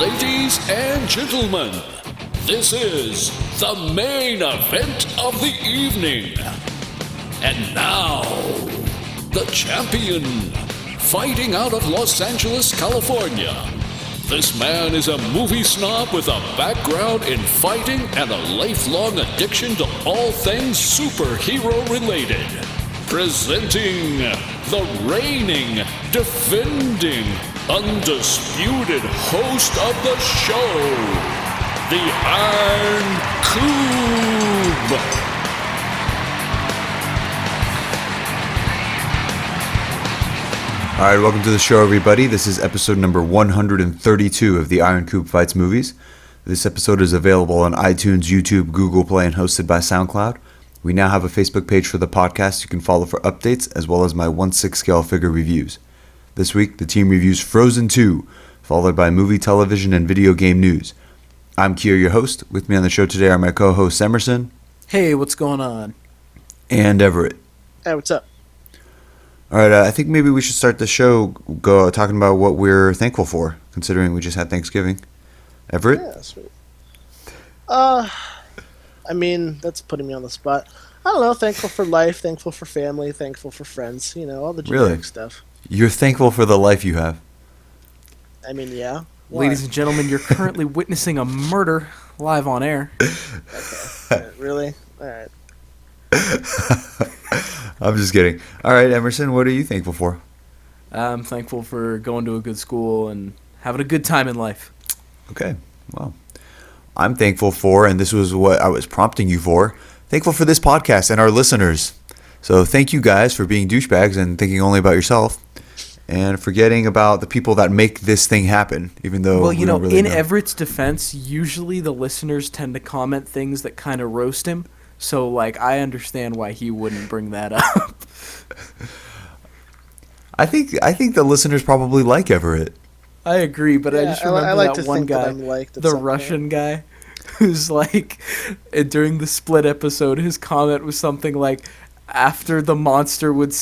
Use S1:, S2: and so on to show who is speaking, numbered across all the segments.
S1: Ladies and gentlemen, this is the main event of the evening. And now, the champion, fighting out of Los Angeles, California. This man is a movie snob with a background in fighting and a lifelong addiction to all things superhero related. Presenting the reigning, defending, undisputed host of the show, the Iron Cube.
S2: Alright, welcome to the show, everybody. This is episode number 132 of the Iron Cube Fights Movies. This episode is available on iTunes, YouTube, Google Play, and hosted by SoundCloud. We now have a Facebook page for the podcast you can follow for updates, as well as my 1/6 scale figure reviews. This week, the team reviews Frozen 2, followed by movie, television, and video game news. I'm Kier, your host. With me on the show today are my co-hosts Emerson.
S3: Hey, what's going on?
S2: And Everett.
S4: Hey, what's up?
S2: All right, I think maybe we should start the show talking about what we're thankful for, considering we just had Thanksgiving. Everett?
S4: Yeah, sweet. I mean, that's putting me on the spot. I don't know, thankful for life, thankful for family, thankful for friends, you know, all the generic stuff.
S2: You're thankful for the life you have?
S4: I mean, yeah. Why?
S3: Ladies and gentlemen, you're currently witnessing a murder live on air.
S4: Okay. Really? All right.
S2: I'm just kidding. All right, Emerson, what are you thankful for?
S3: I'm thankful for going to a good school and having a good time in life.
S2: Okay, well, I'm thankful for, and this was what I was prompting you for, thankful for this podcast and our listeners. So thank you guys for being douchebags and thinking only about yourself and forgetting about the people that make this thing happen, even though
S3: well, you know,
S2: really
S3: in
S2: know.
S3: Everett's defense, usually the listeners tend to comment things that kind of roast him. So, like, I understand why he wouldn't bring that up.
S2: I think the listeners probably like Everett.
S3: I agree, but I just remember
S4: like
S3: that
S4: to
S3: one
S4: think
S3: guy,
S4: that I'm liked at
S3: the
S4: some
S3: Russian guy, who's like, during the Split episode, his comment was something like, after the monster would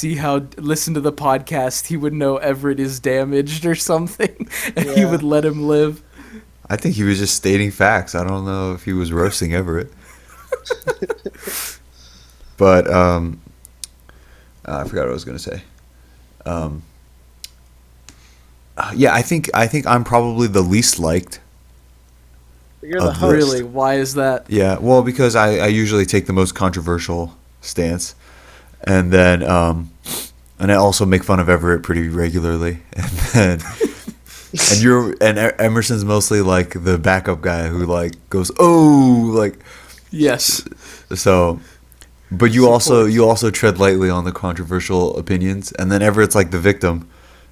S3: listen to the podcast, he would know Everett is damaged or something, and he would let him live.
S2: I think he was just stating facts. I don't know if he was roasting Everett. But I forgot what I was going to say. Yeah, I think I'm probably the least liked.
S4: You're the host.
S3: Really? Why is that?
S2: Yeah, well, because I usually take the most controversial stance, and then and I also make fun of Everett pretty regularly, and Emerson's mostly like the backup guy who like goes
S3: Yes.
S2: So, but you also tread lightly on the controversial opinions, and then Everett's like the victim.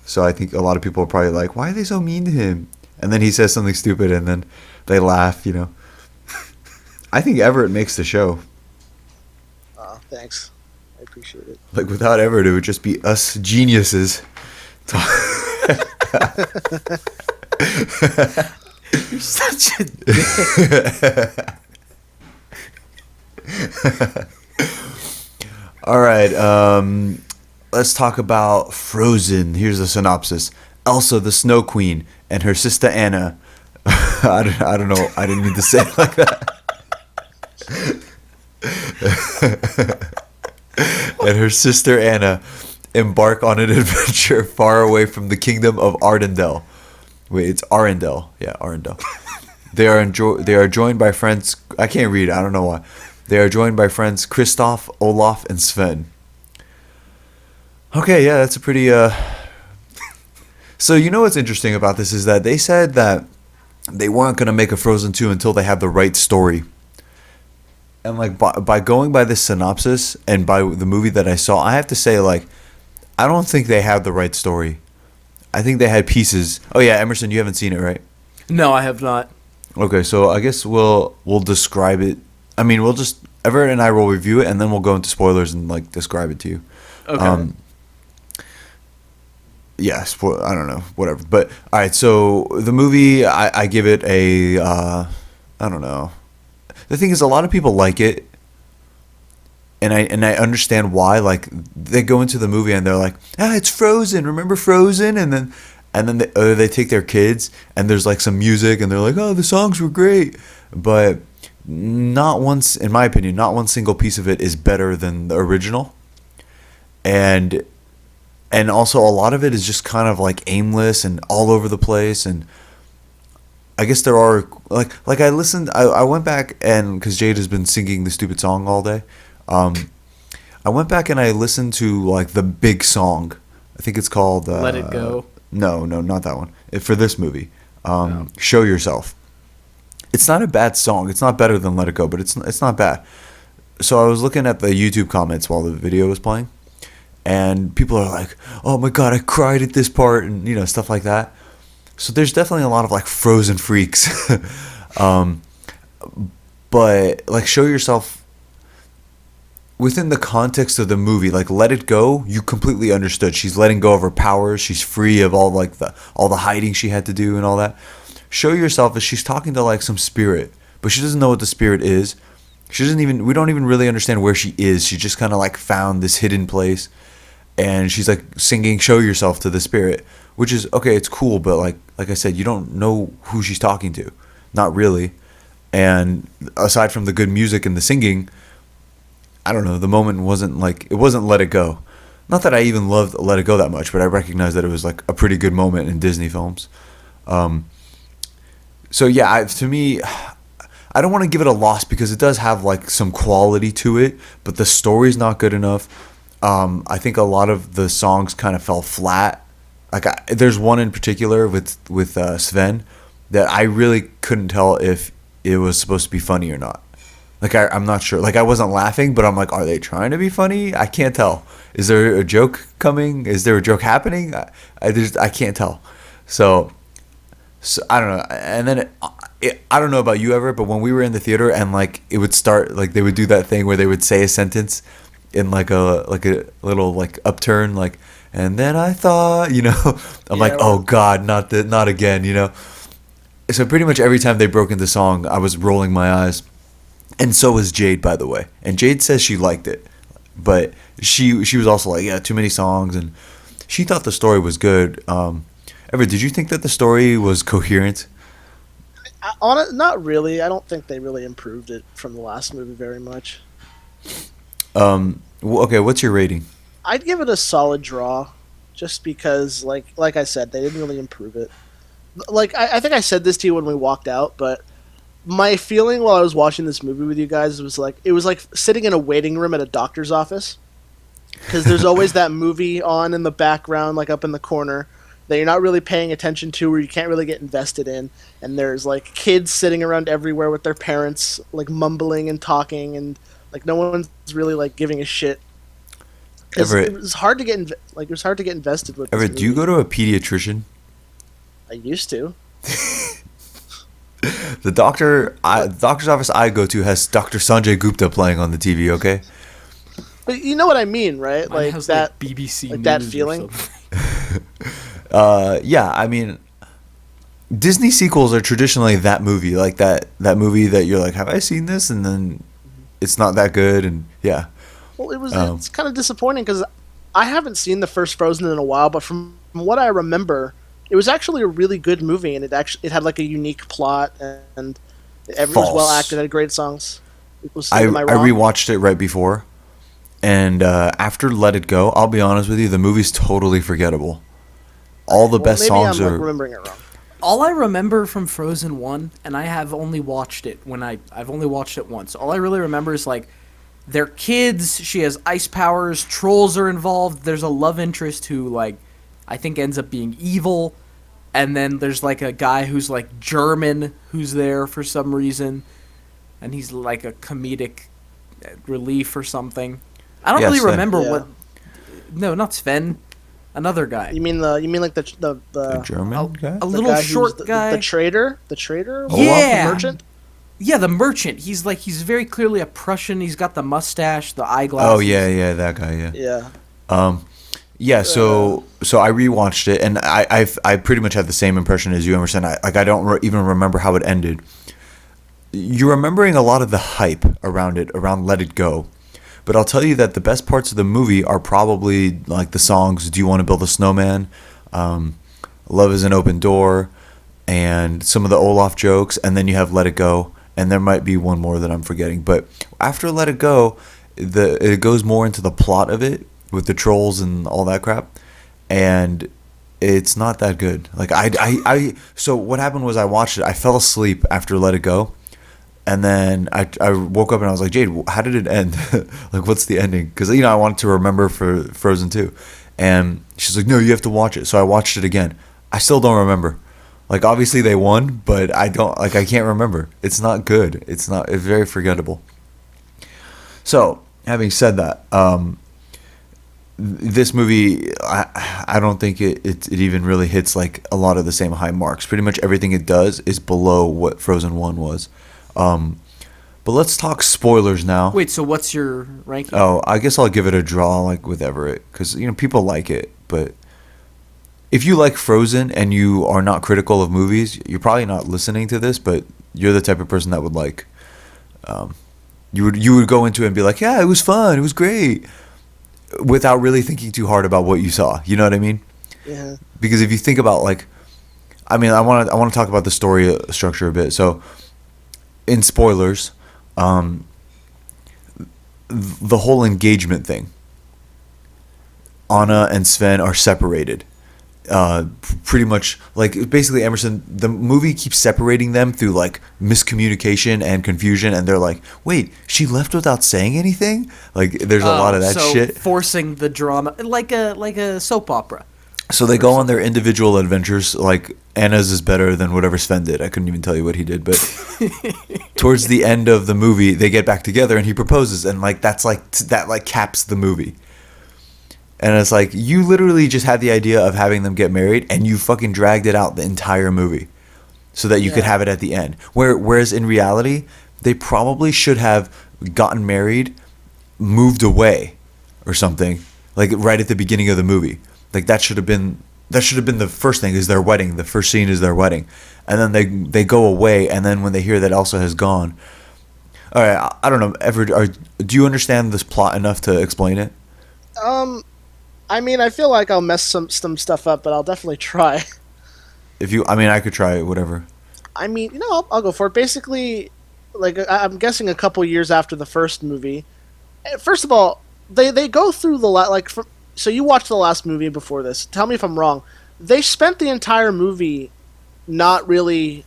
S2: So I think a lot of people are probably like, why are they so mean to him? And then he says something stupid, and then they laugh, you know. I think Everett makes the show.
S4: Oh, thanks. I appreciate it.
S2: Like, without Everett, it would just be us geniuses.
S3: You're such a dick.
S2: All right, let's talk about Frozen. Here's the synopsis. Elsa, the Snow Queen, and her sister Anna. I don't know. I didn't mean to say it like that. And her sister Anna embark on an adventure far away from the kingdom of Arendelle. Wait, it's Arendelle. Yeah, Arendelle. They are joined by friends. I can't read. I don't know why. They are joined by friends Kristoff, Olaf, and Sven. Okay, yeah, that's a pretty. So you know what's interesting about this is that they said that they weren't going to make a Frozen 2 until they had the right story. And like by going by this synopsis and by the movie that I saw, I have to say, like, I don't think they have the right story. I think they had pieces. Oh yeah, Emerson, you haven't seen it, right?
S3: No, I have not.
S2: Okay, so I guess we'll describe it. I mean, Everett and I will review it, and then we'll go into spoilers and like describe it to you.
S3: Okay.
S2: Yeah, I don't know, whatever. But all right, so the movie, I give it a, I don't know. The thing is, a lot of people like it, and I understand why. Like, they go into the movie and they're like, it's Frozen. Remember Frozen? And then and then they take their kids, and there's like some music, and they're like, oh, the songs were great, but not once, in my opinion, not one single piece of it is better than the original. And also a lot of it is just kind of like aimless and all over the place. And I guess there are like I went back, and because Jade has been singing the stupid song all day, I went back and I listened to like the big song. I think it's called
S3: Let It Go.
S2: No, not that one. For this movie, Show Yourself. It's not a bad song. It's not better than Let It Go, but it's not bad. So I was looking at the YouTube comments while the video was playing, and people are like, "Oh my god, I cried at this part," and stuff like that. So there's definitely a lot of like Frozen freaks, but like Show Yourself, within the context of the movie, like Let It Go, you completely understood. She's letting go of her powers. She's free of all the hiding she had to do and all that. Show Yourself is she's talking to like some spirit, but she doesn't know what the spirit is. We don't even really understand where she is. She just kind of like found this hidden place, and she's like singing Show Yourself to the spirit, which is okay, it's cool, but like I said, you don't know who she's talking to. Not really. And aside from the good music and the singing, I don't know, the moment wasn't Let It Go. Not that I even loved Let It Go that much, but I recognized that it was like a pretty good moment in Disney films. So yeah, to me, I don't want to give it a loss because it does have like some quality to it, but the story's not good enough. I think a lot of the songs kind of fell flat. Like there's one in particular with Sven that I really couldn't tell if it was supposed to be funny or not. Like I'm not sure. Like I wasn't laughing, but I'm like, are they trying to be funny? I can't tell. Is there a joke coming? Is there a joke happening? I can't tell. So I don't know. And then I don't know about you, Everett, but when we were in the theater and like it would start, like they would do that thing where they would say a sentence in like a little like upturn, like, and then I thought, I'm like, oh God, not again, So pretty much every time they broke into song, I was rolling my eyes. And so was Jade, by the way. And Jade says she liked it, but she was also like, yeah, too many songs, and she thought the story was good. Everett, did you think that the story was coherent?
S4: Not really. I don't think they really improved it from the last movie very much.
S2: Okay, what's your rating?
S4: I'd give it a solid draw, just because, like I said, they didn't really improve it. Like I think I said this to you when we walked out, but my feeling while I was watching this movie with you guys was like it was like sitting in a waiting room at a doctor's office, because there's always that movie on in the background, like up in the corner, that you're not really paying attention to, or you can't really get invested in, and there's like kids sitting around everywhere with their parents, like mumbling and talking, and like no one's really like giving a shit.
S2: Everett,
S4: it was hard to get invested with.
S2: Everett, do you go to a pediatrician?
S4: I used to.
S2: The doctor's office I go to has Dr. Sanjay Gupta playing on the TV. Okay.
S4: But you know what I mean, right?
S3: Mine
S4: Like
S3: has,
S4: that
S3: BBC
S4: like
S3: News
S4: that
S3: or
S4: feeling.
S2: Yeah, I mean, Disney sequels are traditionally that movie, like that movie that you're like, have I seen this? And then it's not that good, and yeah. Well,
S4: it's kind of disappointing because I haven't seen the first Frozen in a while, but from what I remember, it was actually a really good movie, and it had like a unique plot, and it was well acted, had great songs.
S2: I rewatched it right before, and after Let It Go, I'll be honest with you, the movie's totally forgettable. All the best songs are.
S4: Remembering it wrong.
S3: All I remember from Frozen 1, and I have only watched it I've only watched it once. All I really remember is like they're kids, she has ice powers, trolls are involved, there's a love interest who like I think ends up being evil, and then there's like a guy who's like German who's there for some reason, and he's like a comedic relief or something. I don't really remember what. No, not Sven. Another guy.
S4: You mean like the
S2: German guy?
S3: A little short guy.
S4: The trader?
S3: Yeah.
S4: The merchant?
S3: Yeah, the merchant. He's very clearly a Prussian. He's got the mustache, the eyeglasses.
S2: Oh yeah, that guy, yeah.
S4: Yeah.
S2: Yeah, so I rewatched it, and I pretty much had the same impression as you, Emerson. I don't even remember how it ended. You're remembering a lot of the hype around Let It Go. But I'll tell you that the best parts of the movie are probably like the songs "Do You Want to Build a Snowman," Love is an Open Door, and some of the Olaf jokes, and then you have Let It Go, and there might be one more that I'm forgetting. But after Let It Go, it goes more into the plot of it with the trolls and all that crap, and it's not that good. Like so what happened was I watched it. I fell asleep after Let It Go, and then I woke up and I was like, Jade, how did it end? Like, what's the ending? Because I wanted to remember for Frozen 2, and she's like, no, you have to watch it. So I watched it again. I still don't remember. Like, obviously they won, but I can't remember. It's not good. It's very forgettable. So, having said that, this movie, I don't think it even really hits like a lot of the same high marks. Pretty much everything it does is below what Frozen 1 was. But let's talk spoilers now.
S3: Wait, so what's your ranking?
S2: Oh, I guess I'll give it a draw, like with Everett, because people like it. But if you like Frozen and you are not critical of movies, you're probably not listening to this. But you're the type of person that would like, you would go into it and be like, yeah, it was fun, it was great, without really thinking too hard about what you saw. You know what I mean?
S4: Yeah.
S2: Because if you think about I want to talk about the story structure a bit. So, in spoilers, the whole engagement thing. Anna and Sven are separated. Pretty much, like, basically Emerson, the movie keeps separating them through like miscommunication and confusion, and they're like, wait, she left without saying anything? Like, there's a lot of that shit.
S3: Forcing the drama like a soap opera.
S2: So they go on their individual adventures. Like, Anna's is better than whatever Sven did. I couldn't even tell you what he did, but towards the end of the movie, they get back together and he proposes, and like that caps the movie. And it's like, you literally just had the idea of having them get married, and you fucking dragged it out the entire movie so that you could have it at the end. Whereas in reality, they probably should have gotten married, moved away, or something, like right at the beginning of the movie. Like, that should have been the first thing, is their wedding. The first scene is their wedding, and then they go away, and then when they hear that Elsa has gone, all right, I don't know. Do you understand this plot enough to explain it?
S4: I mean, I feel like I'll mess some stuff up, but I'll definitely try.
S2: I could try it, whatever. I
S4: mean, I'll go for it. Basically, like, I'm guessing a couple years after the first movie. First of all, they go through so you watched the last movie before this. Tell me if I'm wrong. They spent the entire movie not really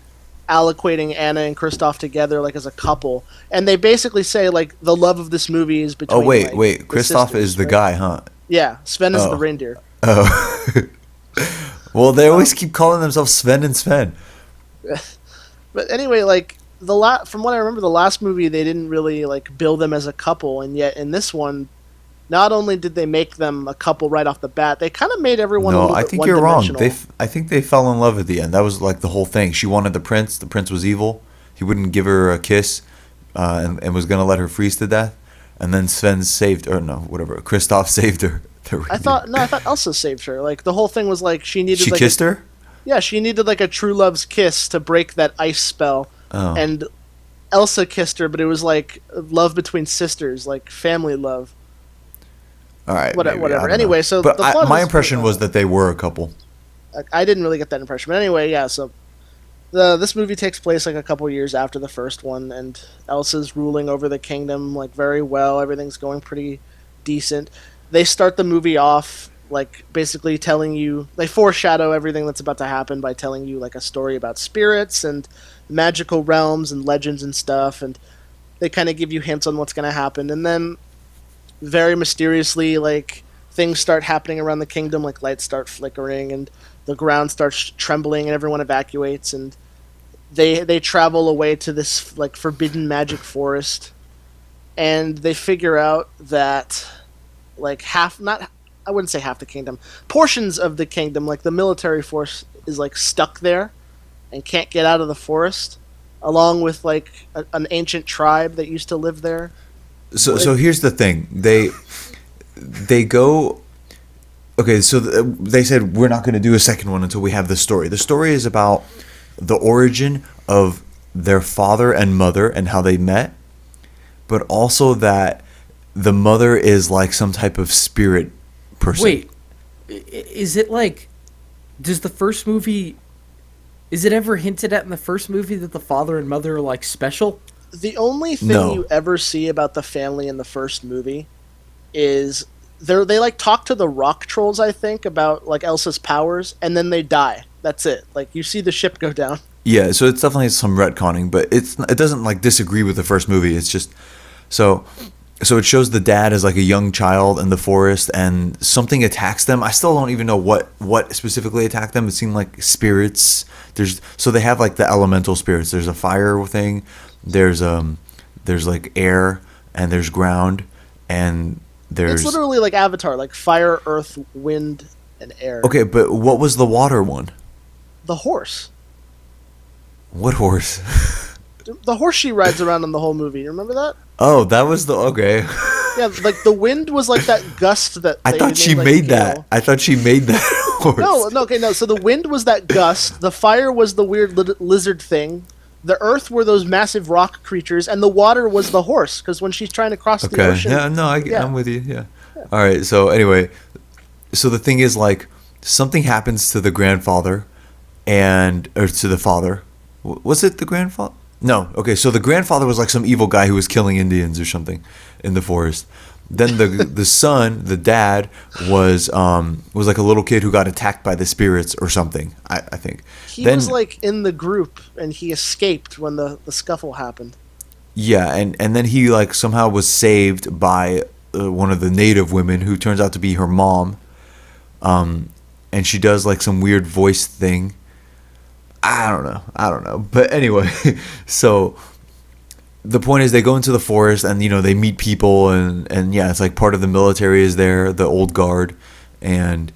S4: allocating Anna and Kristoff together, like, as a couple, and they basically say, like, the love of this movie is between.
S2: Oh wait, Kristoff is the guy, huh?
S4: Yeah, Sven is the reindeer.
S2: Oh. Well, they always keep calling themselves Sven and Sven.
S4: But anyway, like, from what I remember, the last movie, they didn't really, like, build them as a couple, and yet in this one, not only did they make them a couple right off the bat, they kind of made everyone a little bit
S2: one-dimensional. No, I think you're wrong. I think they fell in love at the end. That was, like, the whole thing. She wanted the prince. The prince was evil. He wouldn't give her a kiss, and was going to let her freeze to death. And then Kristoff saved her.
S4: I thought Elsa saved her. Like, the whole thing was like she needed.
S2: She kissed her?
S4: Yeah, she needed like a true love's kiss to break that ice spell.
S2: Oh.
S4: And Elsa kissed her, but it was like love between sisters, like family love.
S2: All right.
S4: Whatever. Anyway, so
S2: my impression was that they were a couple.
S4: I didn't really get that impression, but anyway, yeah. So this movie takes place like a couple years after the first one, and Elsa's ruling over the kingdom like very well. Everything's going pretty decent. They start the movie off like basically telling you, they foreshadow everything that's about to happen by telling you like a story about spirits and magical realms and legends and stuff, and they kind of give you hints on what's going to happen, and then very mysteriously, like, things start happening around the kingdom, like lights start flickering and the ground starts trembling and everyone evacuates, and they travel away to this like forbidden magic forest, and they figure out that like I wouldn't say half the kingdom, portions of the kingdom, like the military force is like stuck there and can't get out of the forest, along with like an ancient tribe that used to live there.
S2: So here's the thing. They go. Okay, so they said we're not going to do a second one until we have the story. The story is about the origin of their father and mother and how they met, but also that the mother is like some type of spirit person.
S3: Wait, is it like Does the first movie... Is it ever hinted at in the first movie that the father and mother are, like, special?
S4: The only thing
S2: No.
S4: you ever see about the family in the first movie is they like talk to the rock trolls, I think, about like Elsa's powers, and then they die. That's it. Like you see the ship go down.
S2: Yeah, so it's definitely some retconning, but it doesn't like disagree with the first movie. It's just so it shows the dad as like a young child in the forest, and something attacks them. I still don't even know what specifically attacked them. It seemed like spirits. So they have like the elemental spirits. There's a fire thing. There's like air, and there's ground, and there's...
S4: It's literally like Avatar, like fire, earth, wind, and air.
S2: Okay, but what was the water one?
S4: The horse.
S2: What horse?
S4: The horse she rides around in the whole movie. You remember that?
S2: Oh, that was the... Okay.
S4: Yeah, like the wind was like that gust that...
S2: I thought she made that. I thought she made that horse.
S4: No. So the wind was that gust. The fire was the weird lizard thing. The earth were those massive rock creatures, and the water was the horse, because when she's trying to cross the ocean...
S2: Yeah, no, I'm with you, yeah. All right, so anyway, so the thing is, like, something happens to the grandfather, or to the father. Was it the grandfather? No, okay, so the grandfather was like some evil guy who was killing Indians or something in the forest. Then the son, the dad, was like a little kid who got attacked by the spirits or something, I think.
S4: He was like in the group, and he escaped when the scuffle happened.
S2: Yeah, and then he like somehow was saved by one of the native women who turns out to be her mom. And she does like some weird voice thing. I don't know. But anyway, so... The point is they go into the forest and, they meet people and yeah, it's like part of the military is there, the old guard. And,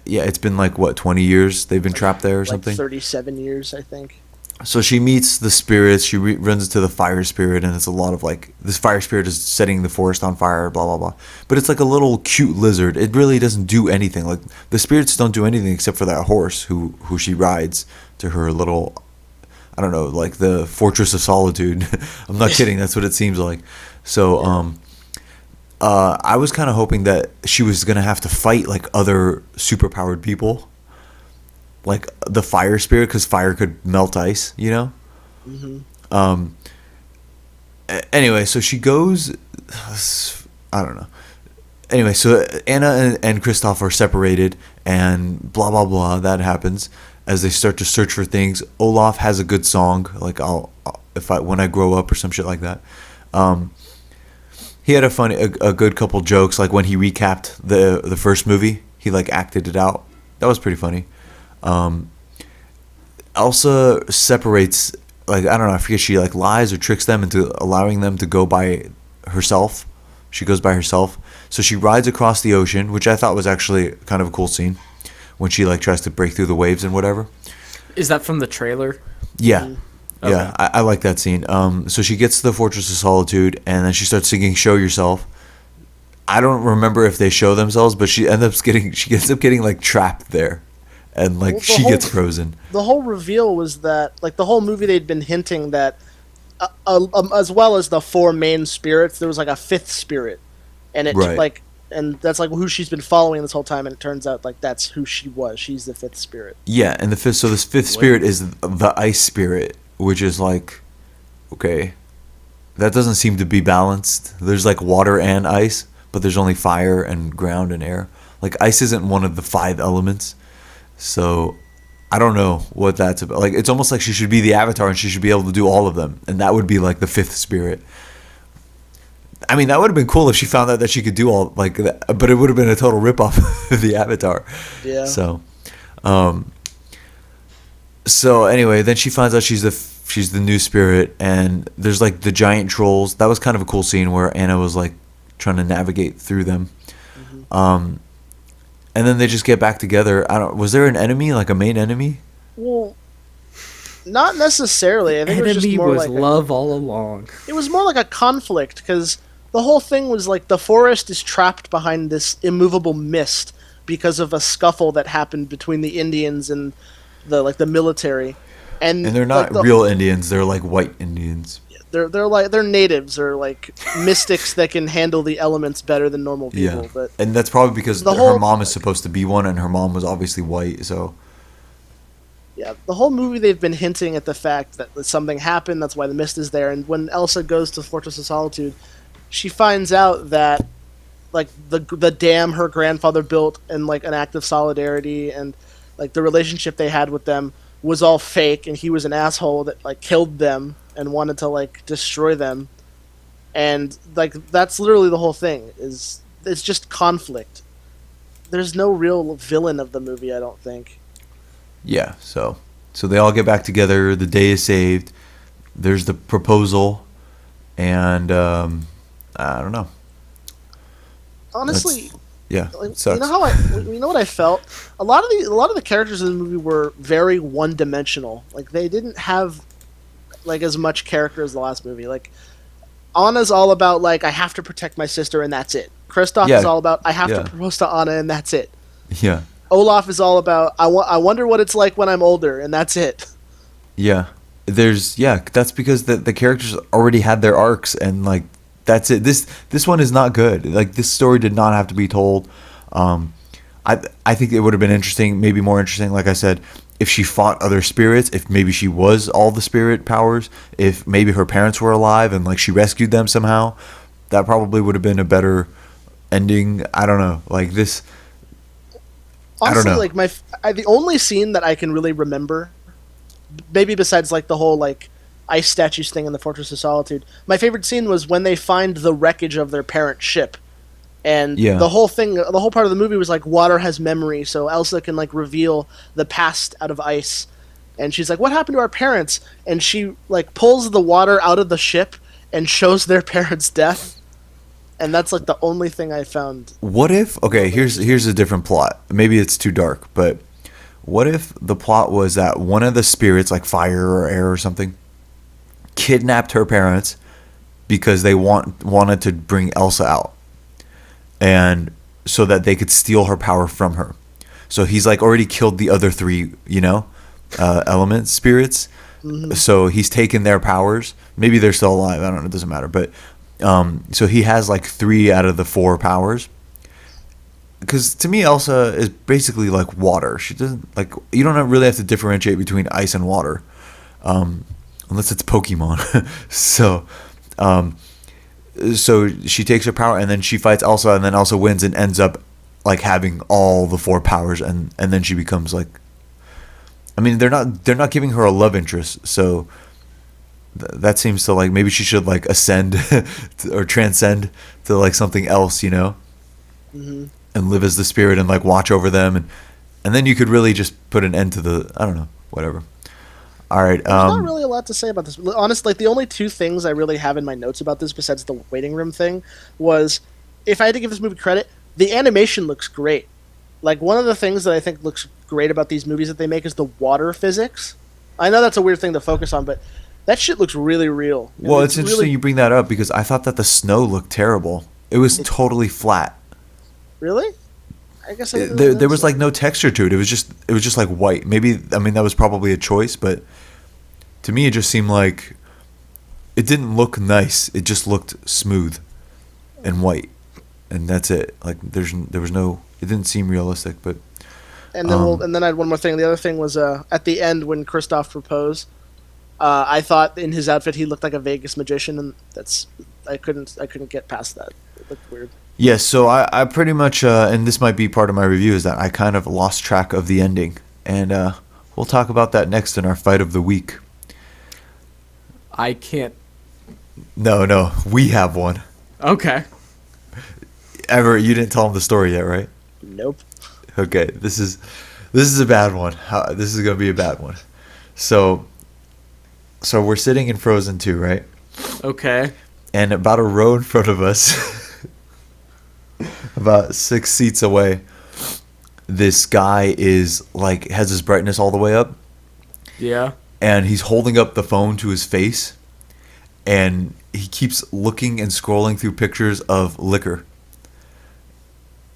S2: it's been like, 20 years they've been trapped there or something?
S4: 37 years, I think.
S2: So she meets the spirits, she runs into the fire spirit, and it's a lot of like, this fire spirit is setting the forest on fire, blah, blah, blah. But it's like a little cute lizard. It really doesn't do anything. Like, the spirits don't do anything except for that horse who she rides to her little... I don't know, like the Fortress of Solitude. I'm not kidding. That's what it seems like. So, I was kind of hoping that she was going to have to fight like other superpowered people. Like the fire spirit, because fire could melt ice, Mm-hmm. Anyway, so she goes... I don't know. Anyway, so Anna and Kristoff are separated, and blah, blah, blah. That happens. As they start to search for things, Olaf has a good song, like when I grow up or some shit like that. He had a good couple jokes, like when he recapped the first movie, he like acted it out. That was pretty funny. Elsa separates, like I don't know, I forget, she like lies or tricks them into allowing them to go by herself. She goes by herself, so she rides across the ocean, which I thought was actually kind of a cool scene. When she like tries to break through the waves and whatever.
S3: Is that from the trailer?
S2: Yeah. Yeah, I like that scene. So she gets to the Fortress of Solitude, and then she starts singing "Show Yourself." I don't remember if they show themselves, but she ends up getting like trapped there, and like she gets frozen.
S4: The whole reveal was that like the whole movie they'd been hinting that, as well as the four main spirits, there was like a fifth spirit, and it like. And that's like who she's been following this whole time, and it turns out like that's who she was. She's the fifth spirit.
S2: Yeah, and this fifth spirit is the ice spirit, which is like, okay, that doesn't seem to be balanced. There's like water and ice, but there's only fire and ground and air. Like ice isn't one of the 5 elements, so I don't know what that's about. Like it's almost like she should be the Avatar and she should be able to do all of them, and that would be like the fifth spirit. I mean, that would have been cool if she found out that she could do all like that, but it would have been a total ripoff of the Avatar.
S4: Yeah.
S2: So anyway, then she finds out she's the new spirit, and there's like the giant trolls. That was kind of a cool scene where Anna was like trying to navigate through them. Mm-hmm. And then they just get back together. Was there an enemy, like a main enemy?
S4: Well, not necessarily. I think it was just more like
S3: love all along.
S4: It was more like a conflict, because the whole thing was like the forest is trapped behind this immovable mist because of a scuffle that happened between the Indians and the military. And
S2: they're not real Indians, they're like white Indians.
S4: they're natives or like mystics that can handle the elements better than normal people.
S2: Yeah,
S4: But
S2: and that's probably because
S4: the
S2: her
S4: whole
S2: mom is supposed to be one, and her mom was obviously white. So
S4: yeah, the whole movie they've been hinting at the fact that something happened. That's why the mist is there. And when Elsa goes to Fortress of Solitude, she finds out that like the dam her grandfather built in like an act of solidarity and like the relationship they had with them was all fake, and he was an asshole that like killed them and wanted to like destroy them. And like that's literally the whole thing. It's just conflict. There's no real villain of the movie, I don't think.
S2: yeah, so they all get back together. The day is saved. There's the proposal, and I don't know.
S4: Honestly,
S2: Yeah,
S4: like,
S2: it sucks.
S4: you know what I felt? A lot of the characters in the movie were very one dimensional. Like they didn't have like as much character as the last movie. Like Anna's all about like I have to protect my sister and that's it. Kristoff
S2: Yeah,
S4: is all about I have
S2: yeah.
S4: to propose to Anna and that's it.
S2: Yeah,
S4: Olaf is all about I wonder what it's like when I'm older and that's it.
S2: yeah. That's because the characters already had their arcs, and like that's it. This one is not good. Like this story did not have to be told. I think it would have been interesting, maybe more interesting, like I said, if she fought other spirits, if maybe she was all the spirit powers, if maybe her parents were alive and like she rescued them somehow. That probably would have been a better ending. I don't know. Like this.
S4: Honestly,
S2: I don't know.
S4: like the only scene that I can really remember, maybe besides like the whole like ice statues thing in the Fortress of Solitude, my favorite scene was when they find the wreckage of their parent ship. And
S2: Yeah.
S4: the whole part of the movie was like water has memory, so Elsa can like reveal the past out of ice. And she's like, "What happened to our parents?" And she like pulls the water out of the ship and shows their parents' death. And that's like the only thing I found.
S2: What if? Okay, here's a different plot. Maybe it's too dark, but what if the plot was that one of the spirits, like fire or air or something, kidnapped her parents because they wanted to bring Elsa out, and so that they could steal her power from her. So he's like already killed the other three, element spirits. Mm-hmm. So he's taken their powers. Maybe they're still alive. I don't know. It doesn't matter. But so he has like 3 out of the 4 powers. Because to me, Elsa is basically like water. She doesn't like. You don't really have to differentiate between ice and water, unless it's Pokemon. So she takes her power and then she fights Elsa, and then Elsa wins and ends up like having all the 4 powers, and then she becomes like. I mean, they're not giving her a love interest, so that seems to like maybe she should like ascend or transcend to like something else,
S4: Mm-hmm.
S2: and live as the spirit and like watch over them, and then you could really just put an end to the I don't know, whatever. All right.
S4: There's not really a lot to say about this. Honestly, like the only 2 things I really have in my notes about this, besides the waiting room thing, was if I had to give this movie credit, the animation looks great. Like one of the things that I think looks great about these movies that they make is the water physics. I know that's a weird thing to focus on, but that shit looks really real.
S2: Well, it's interesting you bring that up because I thought that the snow looked terrible. It was totally flat.
S4: Really? I guess
S2: There was like no texture to it. It was just like white. Maybe that was probably a choice, but to me it just seemed like it didn't look nice. It just looked smooth and white, and that's it. Like there was no. It didn't seem realistic, but.
S4: And then I had one more thing. The other thing was at the end when Kristoff proposed, I thought in his outfit he looked like a Vegas magician, and I couldn't get past that. It looked weird.
S2: Yes, so I pretty much, and this might be part of my review, is that I kind of lost track of the ending, and we'll talk about that next in our fight of the week.
S3: I can't.
S2: No, we have one.
S3: Okay.
S2: Everett, you didn't tell him the story yet, right?
S4: Nope.
S2: Okay, this is a bad one. This is gonna be a bad one. So we're sitting in Frozen 2, right?
S3: Okay.
S2: And about a row in front of us, about 6 seats away, this guy is like has his brightness all the way up.
S3: Yeah.
S2: And he's holding up the phone to his face, and he keeps looking and scrolling through pictures of liquor.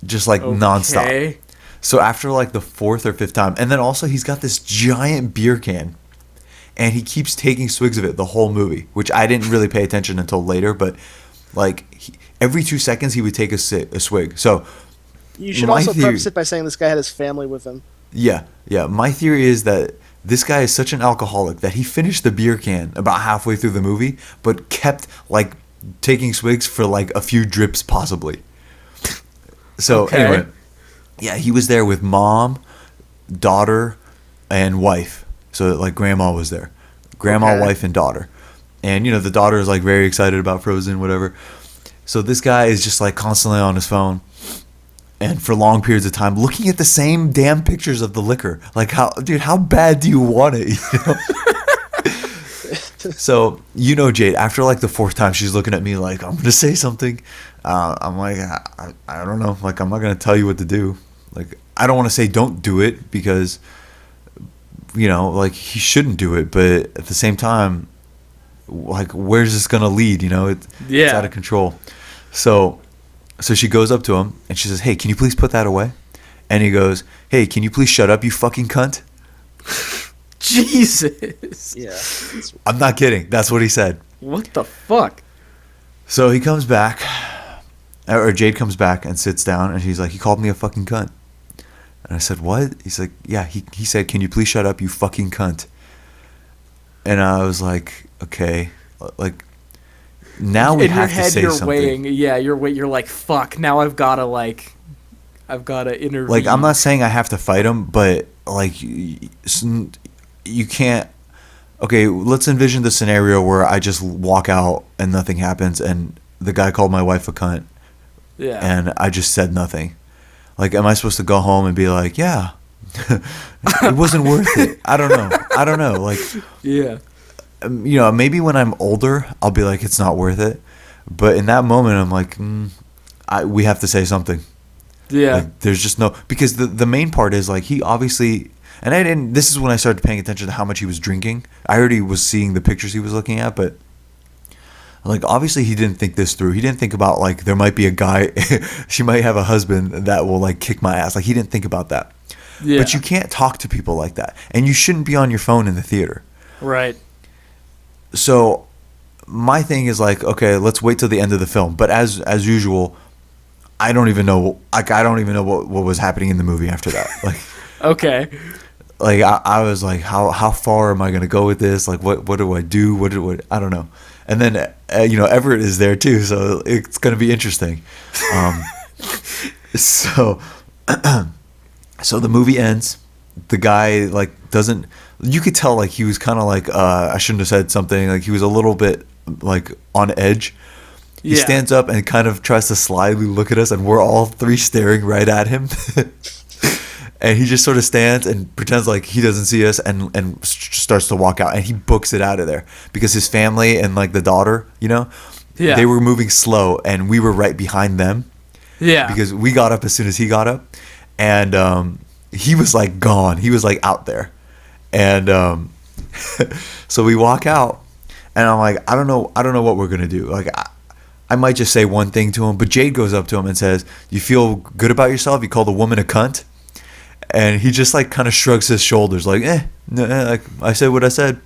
S2: Just like nonstop. So after like the 4th or 5th time, and then also he's got this giant beer can, and he keeps taking swigs of it the whole movie, which I didn't really pay attention until later, but like every 2 seconds he would take a swig. So
S4: you should also preface it by saying this guy had his family with him.
S2: Yeah. My theory is that this guy is such an alcoholic that he finished the beer can about halfway through the movie, but kept like taking swigs for like a few drips possibly. So anyway, yeah, he was there with mom, daughter, and wife. So like grandma was there, grandma, wife, and daughter. And the daughter is like very excited about Frozen, whatever. So this guy is just like constantly on his phone, and for long periods of time looking at the same damn pictures of the liquor. Like how bad do you want it? So Jade, after like the 4th time, she's looking at me like, I'm gonna say something. I'm like, I don't know. Like, I'm not gonna tell you what to do. Like, I don't want to say don't do it because, like he shouldn't do it. But at the same time, like, where's this gonna lead? It's out of control. So she goes up to him and she says, "Hey, can you please put that away?" And he goes, "Hey, can you please shut up, you fucking cunt?"
S3: Jesus.
S4: Yeah.
S2: I'm not kidding. That's what he said.
S3: What the fuck?
S2: So he comes back, or Jade comes back and sits down, and he's like, "He called me a fucking cunt." And I said, "What?" He's like, "Yeah, he said, 'Can you please shut up, you fucking cunt?'" And I was like, "Okay." Like, now we have to say something.
S3: Weighing, you're like, fuck, now I've got to intervene.
S2: Like, I'm not saying I have to fight him, but like, you can't. Okay, let's envision the scenario where I just walk out and nothing happens, and the guy called my wife a cunt.
S3: Yeah.
S2: And I just said nothing. Like, am I supposed to go home and be like, yeah, it wasn't worth it? I don't know. Like,
S3: yeah.
S2: Maybe when I'm older, I'll be like, it's not worth it. But in that moment, I'm like, we have to say something.
S3: Yeah.
S2: Like, there's just no, because the main part is like, he obviously, and this is when I started paying attention to how much he was drinking. I already was seeing the pictures he was looking at, but like, obviously he didn't think this through. He didn't think about like, there might be a guy, she might have a husband that will like kick my ass. Like, he didn't think about that. Yeah. But you can't talk to people like that. And you shouldn't be on your phone in the theater.
S3: Right.
S2: So my thing is like, okay, let's wait till the end of the film. But as usual, I don't even know. Like, I don't even know what was happening in the movie after that. Like,
S3: okay.
S2: Like, I was like, how far am I gonna go with this? Like, what do I do? I don't know. And then Everette is there too, so it's gonna be interesting. So the movie ends. The guy like doesn't. You could tell like he was kind of like I shouldn't have said something. Like, he was a little bit like on edge. He stands up and kind of tries to slyly look at us, and we're all three staring right at him. And he just sort of stands and pretends like he doesn't see us, and starts to walk out. And he books it out of there because his family and like the daughter, they were moving slow, and we were right behind them. Yeah. Because we got up as soon as he got up, and he was like gone. He was like out there, and so we walk out, and I'm like, I don't know what we're gonna do. Like, I might just say one thing to him, but Jade goes up to him and says, "You feel good about yourself? You called a woman a cunt?" And he just like kind of shrugs his shoulders, like, like, I said what I said.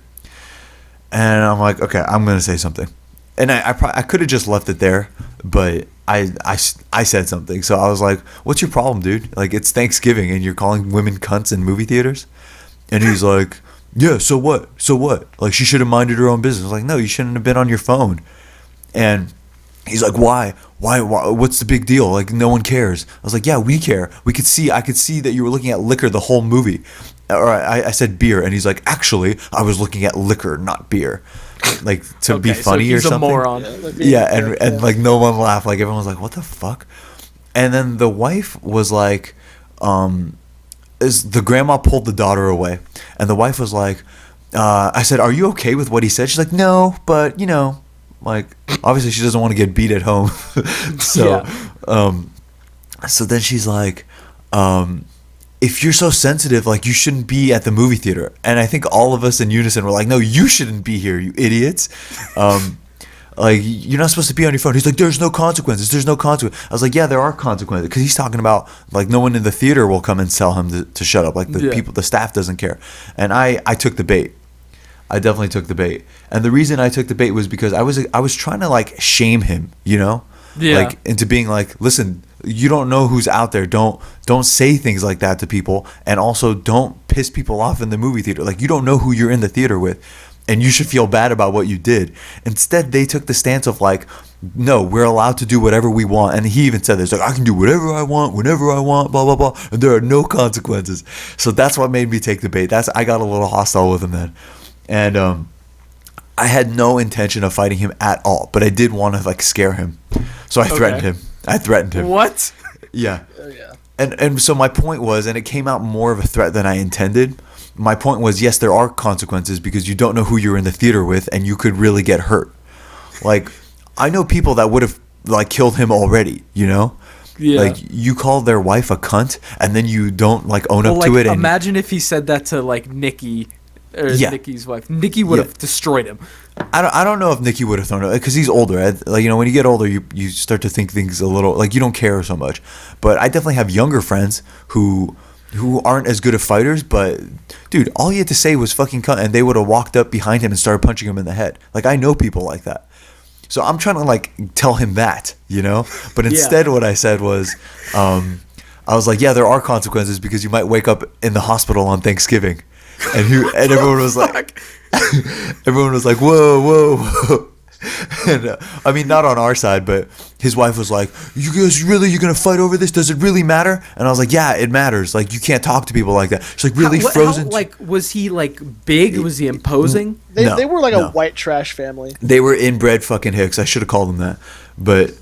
S2: And I'm like, okay, I'm gonna say something. And I could have just left it there, but I said something. So I was like, "What's your problem, dude? Like, it's Thanksgiving and you're calling women cunts in movie theaters?" And he's like, "Yeah, so what? So what? Like, she should have minded her own business." I was like, "No, you shouldn't have been on your phone." And he's like, Why? What's the big deal? Like, no one cares. I was like, "Yeah, we care. I could see that you were looking at liquor the whole movie." Or I said beer, and he's like, "Actually, I was looking at liquor, not beer." Like, to be funny, so
S3: he's
S2: or something.
S3: A moron.
S2: And like, no one laughed. Like, everyone was like, "What the fuck?" And then the wife was like, the grandma pulled the daughter away, and the wife was like, I said, "Are you okay with what he said?" She's like, "No, but like, obviously she doesn't want to get beat at home." So so then she's like, "If you're so sensitive, like, you shouldn't be at the movie theater." And I think all of us in unison were like, "No, you shouldn't be here, you idiots. Like, you're not supposed to be on your phone." He's like, "There's no consequences. There's no consequence." I was like, "Yeah, there are consequences." Because he's talking about, like, no one in the theater will come and tell him to shut up. Like, the people, the staff doesn't care. And I took the bait. I definitely took the bait. And the reason I took the bait was because I was trying to like shame him, you know?
S3: Yeah.
S2: Like into being like, listen, you don't know who's out there. Don't say things like that to people, and also don't piss people off in the movie theater. Like, you don't know who you're in the theater with, and you should feel bad about what you did. Instead, they took the stance of like, no, we're allowed to do whatever we want. And he even said this, like, I can do whatever I want, whenever I want, blah, blah, blah. And there are no consequences. So that's what made me take the bait. I got a little hostile with him then. And I had no intention of fighting him at all, but I did want to like scare him. So I threatened him.
S3: What?
S2: Yeah.
S4: Oh, yeah.
S2: And so my point was, and it came out more of a threat than I intended. My point was, yes, there are consequences because you don't know who you're in the theater with, and you could really get hurt. Like, I know people that would have like killed him already, you know?
S3: Yeah.
S2: Like, you call their wife a cunt, and then you don't like own up to it. And
S3: imagine if he said that to like Nikki, or
S2: Yeah.
S3: Nikki's wife. Nikki would have destroyed him.
S2: I don't know if Nikki would have thrown it because he's older. Like, you know, when you get older, you start to think things a little like you don't care so much. But I definitely have younger friends who aren't as good of fighters. But dude, all he had to say was fucking cunt, and they would have walked up behind him and started punching him in the head. Like, I know people like that. So I'm trying to like tell him that, you know. But instead, what I said was, I was like, yeah, there are consequences because you might wake up in the hospital on Thanksgiving. And everyone was like, whoa. And I mean, not on our side, but his wife was like, you guys you're gonna fight over this? Does it really matter? And I was like, yeah, it matters. Like, you can't talk to people like that. She's like, really? Frozen?
S3: Like, was he like big? Was he imposing?
S4: They were like a white trash family.
S2: They were inbred fucking hicks. I should have called them that. But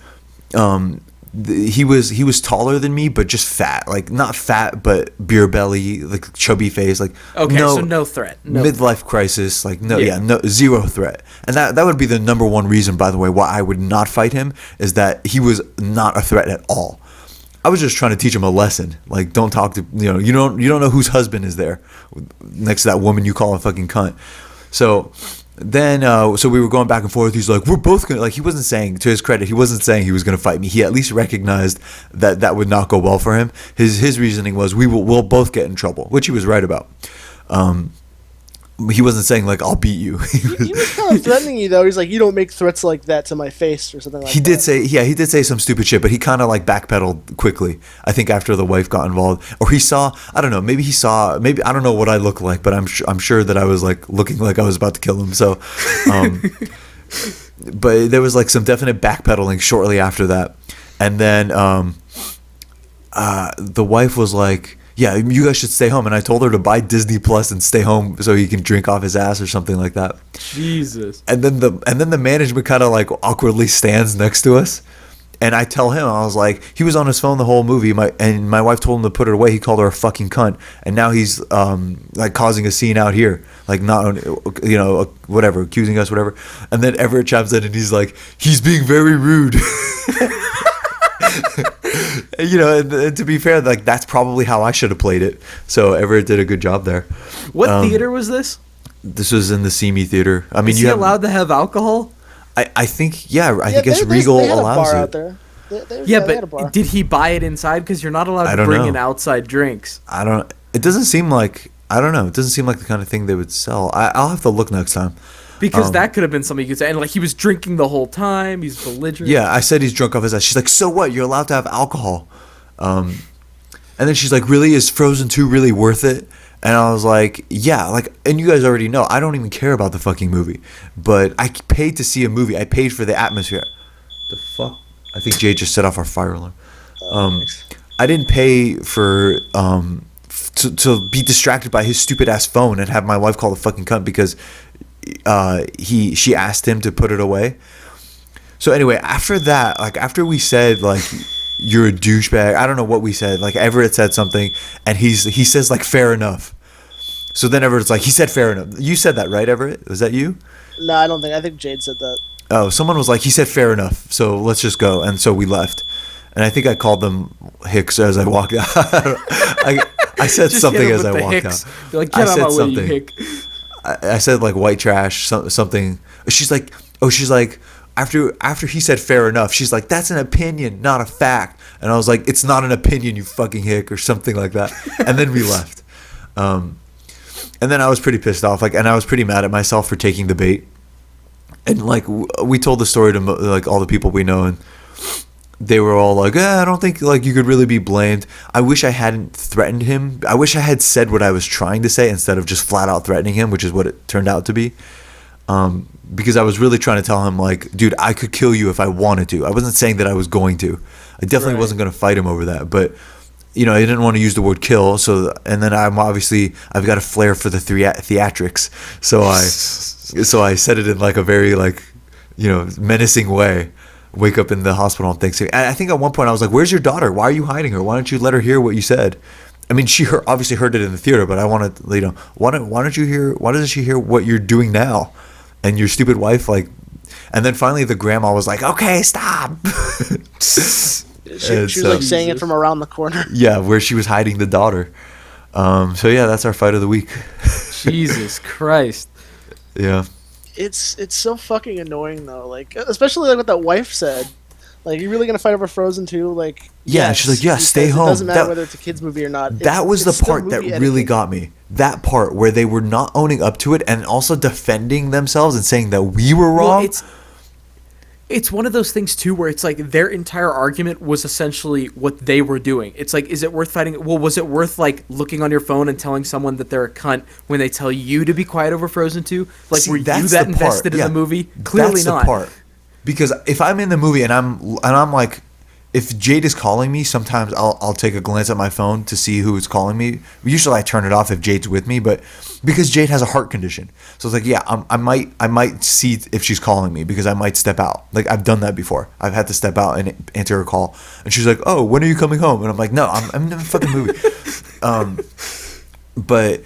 S2: he was taller than me, but just fat. Like, not fat, but beer belly, like chubby face. Like,
S3: Okay, so no threat.
S2: Midlife crisis. Like, zero threat. And that would be the number one reason, by the way, why I would not fight him, is that he was not a threat at all. I was just trying to teach him a lesson. Like, don't talk to, you don't know whose husband is there next to that woman you call a fucking cunt. So then, so we were going back and forth. He's like, we're both gonna, like, he wasn't saying, to his credit, he wasn't saying he was gonna fight me. He at least recognized that would not go well for him. His reasoning was, we'll both get in trouble, which he was right about. He wasn't saying like, I'll beat you.
S4: He was kind of threatening you though. He's like, you don't make threats like that to my face or something like that.
S2: He did say some stupid shit, but he kind of like backpedaled quickly. I think after the wife got involved, or he saw, I don't know, maybe I don't know what I look like, but I'm sure that I was like looking like I was about to kill him. So, but there was like some definite backpedaling shortly after that, and then the wife was like, yeah, you guys should stay home. And I told her to buy Disney Plus and stay home so he can drink off his ass or something like that.
S3: Jesus.
S2: And then the management kind of like awkwardly stands next to us. And I tell him, I was like, he was on his phone the whole movie. My wife told him to put it away. He called her a fucking cunt. And now he's like causing a scene out here. Like, not, whatever, accusing us, whatever. And then Everette chimes in and he's like, he's being very rude. And to be fair, like, that's probably how I should have played it. So Everett did a good job there.
S3: What theater was this?
S2: This was in the Simi Theater. I mean,
S3: is he allowed to have alcohol?
S2: I think, I guess Regal
S4: they had
S2: allows
S4: a bar
S2: it.
S4: Out there. They had a bar.
S3: But did he buy it inside? Because you're not allowed to bring in outside drinks.
S2: It doesn't seem like, I don't know. It doesn't seem like the kind of thing they would sell. I'll have to look next time.
S3: Because that could have been something you could say. And like, he was drinking the whole time. He's belligerent.
S2: Yeah, I said he's drunk off his ass. She's like, so what? You're allowed to have alcohol. And then she's like, really? Is Frozen 2 really worth it? And I was like, yeah. Like, and you guys already know, I don't even care about the fucking movie. But I paid to see a movie. I paid for the atmosphere. The fuck? I think Jay just set off our fire alarm. I didn't pay for to be distracted by his stupid ass phone and have my wife call the fucking cunt because she asked him to put it away. So anyway, after that, like, after we said like, you're a douchebag, I don't know what we said, like Everett said something and he says like, fair enough. So then Everett's like, he said fair enough. You said that, right, Everett? Was that you?
S4: No, I don't think. I think Jade said that.
S2: Oh, someone was like, he said fair enough, so let's just go. And so we left. And I think I called them hicks as I walked out. I said something as I walked out.
S3: You're like, get out of my way, you hick.
S2: I said like white trash, something. She's like, after he said fair enough, she's like, that's an opinion, not a fact. And I was like, it's not an opinion, you fucking hick, or something like that. And then we left. And then I was pretty pissed off, like, and I was pretty mad at myself for taking the bait. And like we told the story to like all the people we know, and they were all like, I don't think like you could really be blamed. I wish I hadn't threatened him. I wish I had said what I was trying to say instead of just flat out threatening him, which is what it turned out to be. Because I was really trying to tell him, like, dude, I could kill you if I wanted to. I wasn't saying that I was going to. I definitely wasn't going to fight him over that. But, you know, I didn't want to use the word kill. So, and then I've got a flair for the theatrics. So I said it in like a very like, you know, menacing way. Wake up in the hospital on Thanksgiving. And I think at one point I was like, where's your daughter? Why are you hiding her? Why don't you let her hear what you said? I mean, she obviously heard it in the theater, but I wanted, you know, why doesn't she hear what you're doing now? And your stupid wife, like, and then finally the grandma was like, okay, stop.
S4: She was like saying it from around the corner.
S2: Yeah, where she was hiding the daughter. So yeah, that's our fight of the week.
S3: Jesus Christ.
S2: Yeah.
S4: It's so fucking annoying though, like especially like what that wife said. Like, you really gonna fight over Frozen 2? Like,
S2: yeah,
S4: yes,
S2: she's like, yeah, stay home.
S4: It doesn't matter whether it's a kids movie or not.
S2: That was the part that really got me. That part where they were not owning up to it and also defending themselves and saying that we were wrong.
S3: Well, it's one of those things too where it's like their entire argument was essentially what they were doing. It's like, is it worth fighting? Well, was it worth like looking on your phone and telling someone that they're a cunt when they tell you to be quiet over Frozen 2? Like, were you that invested in the movie? Clearly not.
S2: That's the part. Because if I'm in the movie and I'm like, if Jade is calling me, sometimes I'll take a glance at my phone to see who is calling me. Usually I turn it off if Jade's with me, but because Jade has a heart condition, so it's like, yeah, I might see if she's calling me because I might step out. Like, I've done that before. I've had to step out and answer her call, and she's like, "Oh, when are you coming home?" And I'm like, "No, I'm in the fucking movie." But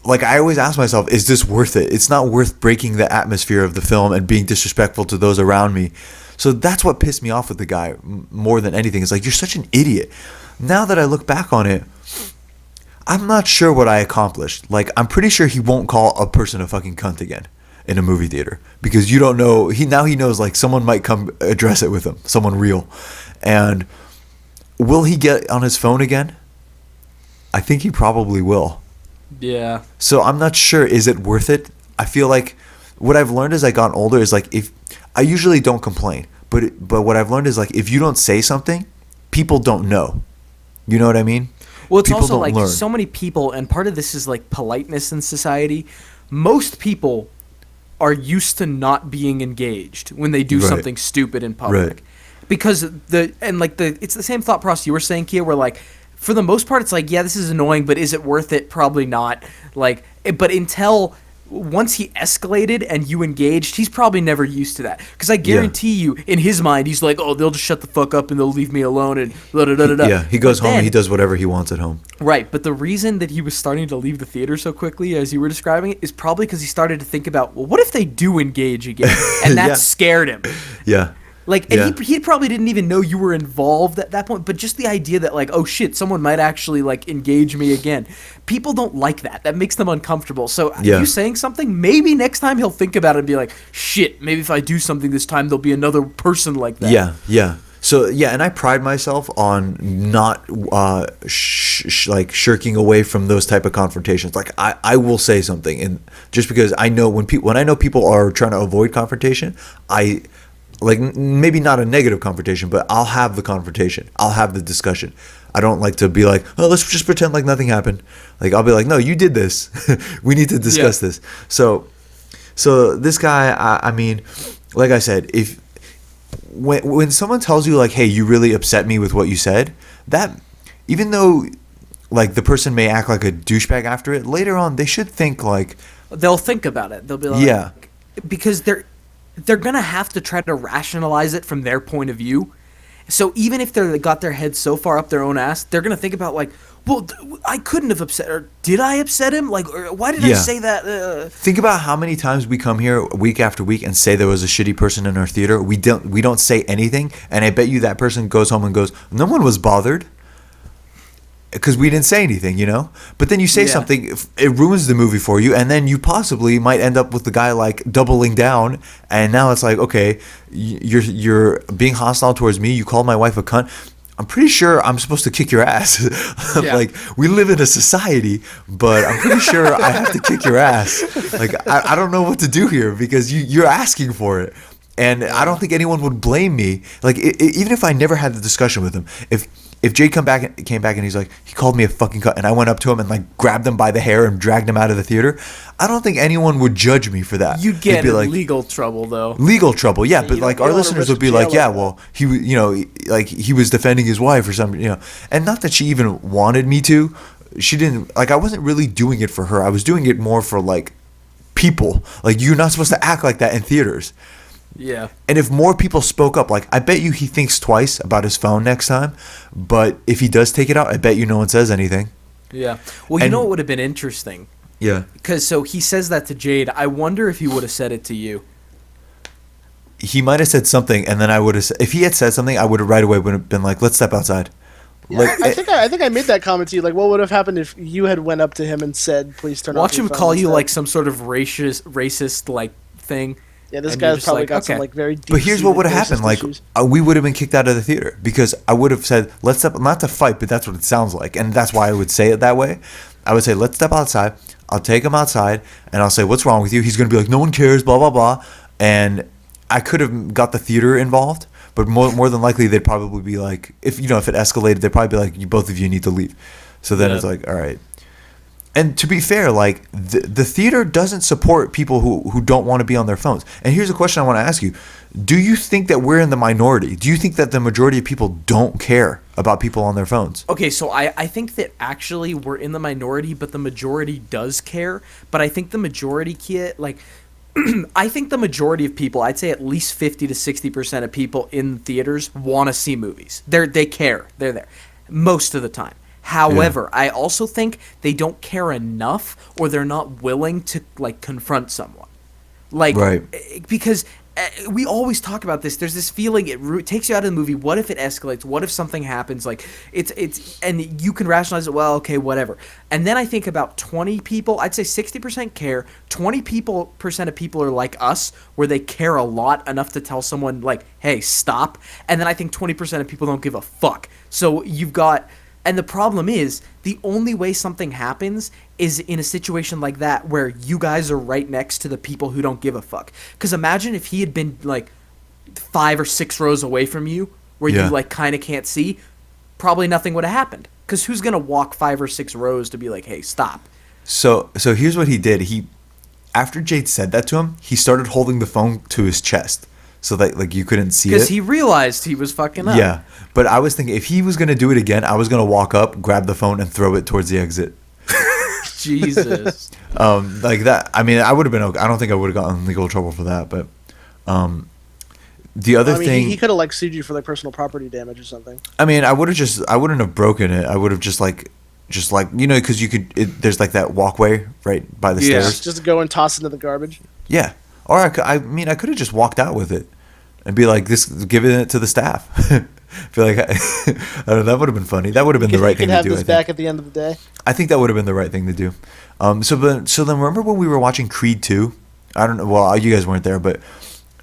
S2: like, I always ask myself, is this worth it? It's not worth breaking the atmosphere of the film and being disrespectful to those around me. So that's what pissed me off with the guy more than anything. It's like, you're such an idiot. Now that I look back on it, I'm not sure what I accomplished. Like, I'm pretty sure he won't call a person a fucking cunt again in a movie theater, because you don't know. He knows, like, someone might come address it with him, someone real. And will he get on his phone again? I think he probably will.
S3: Yeah.
S2: So I'm not sure, is it worth it? I feel like what I've learned as I got older is, like, if I usually don't complain, but what I've learned is, like, if you don't say something, people don't know. You know what I mean?
S3: Well, it's
S2: people
S3: also like
S2: learn.
S3: So many people, and part of this is like politeness in society. Most people are used to not being engaged when they do something stupid in public.
S2: Right.
S3: Because it's the same thought process you were saying, Kia, where like, for the most part, it's like, yeah, this is annoying, but is it worth it? Probably not. Like, but until once he escalated and you engaged, he's probably never used to that. Because I guarantee you, in his mind, he's like, oh, they'll just shut the fuck up and they'll leave me alone and da-da-da-da-da.
S2: Yeah, he goes home and he does whatever he wants at home.
S3: Right, but the reason that he was starting to leave the theater so quickly, as you were describing it, is probably because he started to think about, well, what if they do engage again? And that scared him.
S2: Yeah.
S3: Like, and he probably didn't even know you were involved at that point, but just the idea that, like, oh shit, someone might actually, like, engage me again. People don't like that. That makes them uncomfortable. So you saying something, maybe next time he'll think about it and be like, shit, maybe if I do something this time, there'll be another person like that.
S2: Yeah. So, yeah, and I pride myself on not, shirking away from those type of confrontations. Like, I will say something, and just because I know when I know people are trying to avoid confrontation, like, maybe not a negative confrontation, but I'll have the confrontation. I'll have the discussion. I don't like to be like, oh, let's just pretend like nothing happened. Like, I'll be like, no, you did this. We need to discuss this. So this guy, I mean, like I said, if when someone tells you, like, hey, you really upset me with what you said, that, even though, like, the person may act like a douchebag after it, later on they should think, like,
S3: they'll think about it. They'll be like, because they're going to have to try to rationalize it from their point of view. So even if they got their head so far up their own ass, they're going to think about, like, well, I couldn't have upset, or did I upset him? Like, or why did I say that?
S2: Think about how many times we come here week after week and say there was a shitty person in our theater. We don't say anything, and I bet you that person goes home and goes, no one was bothered. Because we didn't say anything, you know? But then you say something, it ruins the movie for you, and then you possibly might end up with the guy, like, doubling down, and now it's like, okay, you're being hostile towards me, you called my wife a cunt. I'm pretty sure I'm supposed to kick your ass.
S3: Yeah.
S2: Like, we live in a society, but I'm pretty sure I have to kick your ass. Like, I don't know what to do here because you're asking for it. And I don't think anyone would blame me. Like, even if I never had the discussion with him, if Jade came back and he's like, he called me a fucking cunt, and I went up to him and like grabbed him by the hair and dragged him out of the theater, I don't think anyone would judge me for that.
S3: You'd get
S2: They'd be like,
S3: legal trouble though.
S2: legal trouble, yeah. But like our
S4: don't wanna
S2: listeners
S4: risk
S2: would be like,
S4: jail
S2: yeah,
S4: like that.
S2: well, he was defending his wife or something, and not that she even wanted me to. She didn't like. I wasn't really doing it for her. I was doing it more for like people. Like, you're not supposed to act like that in theaters.
S3: Yeah.
S2: And if more people spoke up, like, I bet you he thinks twice about his phone next time. But if he does take it out, I bet you no one says anything.
S3: Yeah. Well, you
S2: And-
S3: know what would have been interesting?
S2: Yeah.
S3: Because so he says that to Jade. I wonder if he would have said it to you.
S2: He might have said something, and then I would have. If he had said something, I would have right away would have been like, "Let's step outside." Like,
S4: I think I made that comment to you. Like, what would have happened if you had went up to him and said, "Please turn off
S3: Watch
S4: your
S3: him
S4: phone,"
S3: call you
S4: instead?
S3: like some sort of racist like thing.
S4: Yeah, this
S3: and you're
S4: guy's
S3: just
S4: probably
S3: like,
S4: got some
S3: okay.
S4: like very.
S2: But here's what
S4: deep-seated
S2: would have happened:
S4: racist
S2: like,
S4: issues.
S2: we would have been kicked out of the theater because I would have said, "Let's step," not to fight, but that's what it sounds like, and that's why I would say it that way. I would say, "Let's step outside." I'll take him outside, and I'll say, "What's wrong with you?" He's gonna be like, "No one cares," blah blah blah, and I could have got the theater involved, but more than likely they'd probably be like, if it escalated, they'd probably be like, "You both of you need to leave." So then it's like, all right. And to be fair, like, the theater doesn't support people who don't want to be on their phones. And here's a question I want to ask you. Do you think that we're in the minority? Do you think that the majority of people don't care about people on their phones?
S3: Okay, so I think that actually we're in the minority, but the majority does care. But I think the majority like, I think the majority of people, I'd say at least 50 to 60% of people in theaters want to see movies. They care. They're there most of the time. However, I also think they don't care enough, or they're not willing to like confront someone. Like,
S2: Right.
S3: Because we always talk about this. There's this feeling it takes you out of the movie. What if it escalates? What if something happens? Like, it's and you can rationalize it. Well, okay, whatever. And then I think about 20 people. I'd say 60% care. 20% of people are like us, where they care a lot enough to tell someone like, "Hey, stop." And then I think 20% of people don't give a fuck. So you've got. And the problem is, the only way something happens is in a situation like that where you guys are right next to the people who don't give a fuck. Because imagine if he had been, like, 5 or 6 rows away from you, where you, like, kind of can't see, probably nothing would have happened. Because who's going to walk 5 or 6 rows to be like, hey, stop?
S2: So here's what he did. After Jade said that to him, he started holding the phone to his chest so that, like, you couldn't see it.
S3: Because he realized he was fucking up.
S2: Yeah. But I was thinking, if he was going to do it again, I was going to walk up, grab the phone, and throw it towards the exit.
S3: Jesus.
S2: Like that. I mean, I would have been okay. I don't think I would have gotten in legal trouble for that. But the other thing.
S4: He could have like sued you for like personal property damage or something.
S2: I mean, I wouldn't have broken it. I would have just like, because there's like that walkway right by the stairs.
S4: Just go and toss it into the garbage.
S2: Yeah. Or I could have just walked out with it and be like, giving it to the staff. Feel like I don't know, that would have been funny. That would have been the right thing to do.
S4: You can have this back at the end of the day.
S2: I think that would have been the right thing to do. So then remember when we were watching Creed 2? I don't know. Well, you guys weren't there, but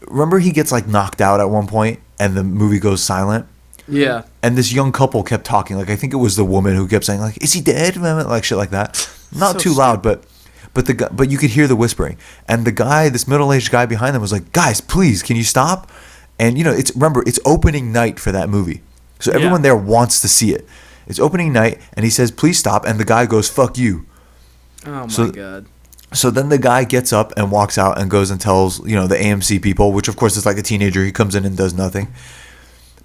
S2: remember he gets like knocked out at one point and the movie goes silent.
S3: Yeah.
S2: And this young couple kept talking. Like, I think it was the woman who kept saying like, "Is he dead?" Like shit like that. Not too loud, but you could hear the whispering. And the guy, this middle-aged guy behind them, was like, "Guys, please, can you stop?" And it's opening night for that movie, so everyone there wants to see it. It's opening night, and he says, "Please stop," and the guy goes, "Fuck you."
S3: Oh my god.
S2: So then the guy gets up and walks out and goes and tells the AMC people, which of course is like a teenager. He comes in and does nothing.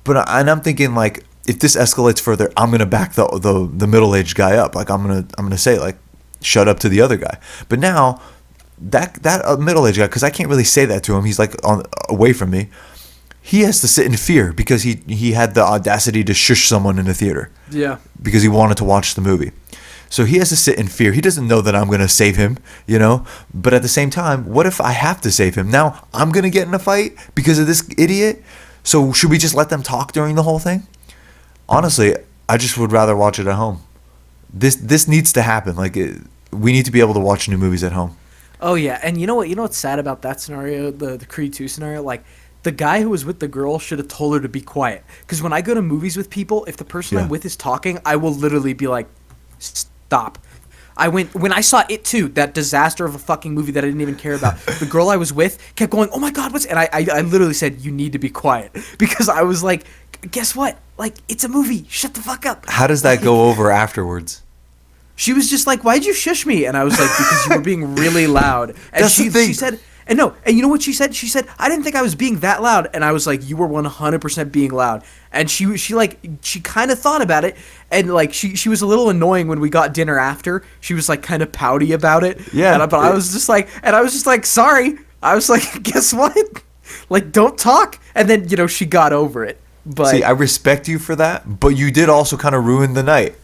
S2: But I'm thinking, like, if this escalates further, I'm gonna back the middle-aged guy up. Like, I'm gonna say, like, shut up to the other guy. But now that middle-aged guy, because I can't really say that to him. He's like away from me. He has to sit in fear because he had the audacity to shush someone in the theater.
S3: Yeah.
S2: Because he wanted to watch the movie. So he has to sit in fear. He doesn't know that I'm going to save him, But at the same time, what if I have to save him? Now I'm going to get in a fight because of this idiot? So should we just let them talk during the whole thing? Honestly, I just would rather watch it at home. This needs to happen. Like, we need to be able to watch new movies at home.
S3: Oh yeah, and you know what's sad about that scenario, the Creed 2 scenario? Like, the guy who was with the girl should have told her to be quiet. Because when I go to movies with people, if the person I'm with is talking, I will literally be like, stop. When I saw It Too, that disaster of a fucking movie that I didn't even care about, the girl I was with kept going, oh my God, and I literally said, you need to be quiet. Because I was like, guess what? Like, it's a movie. Shut the fuck up.
S2: How does that go over afterwards?
S3: She was just like, why'd you shush me? And I was like, because you were being really loud. And
S2: That's the thing.
S3: She said, and you know what she said? She said, I didn't think I was being that loud. And I was like, you were 100% being loud. And she kind of thought about it. And like, she was a little annoying when we got dinner after. She was like kind of pouty about it.
S2: Yeah.
S3: But I was just like, sorry. I was like, guess what? Like, don't talk. And then, she got over it. But
S2: see, I respect you for that, but you did also kind of ruin the night.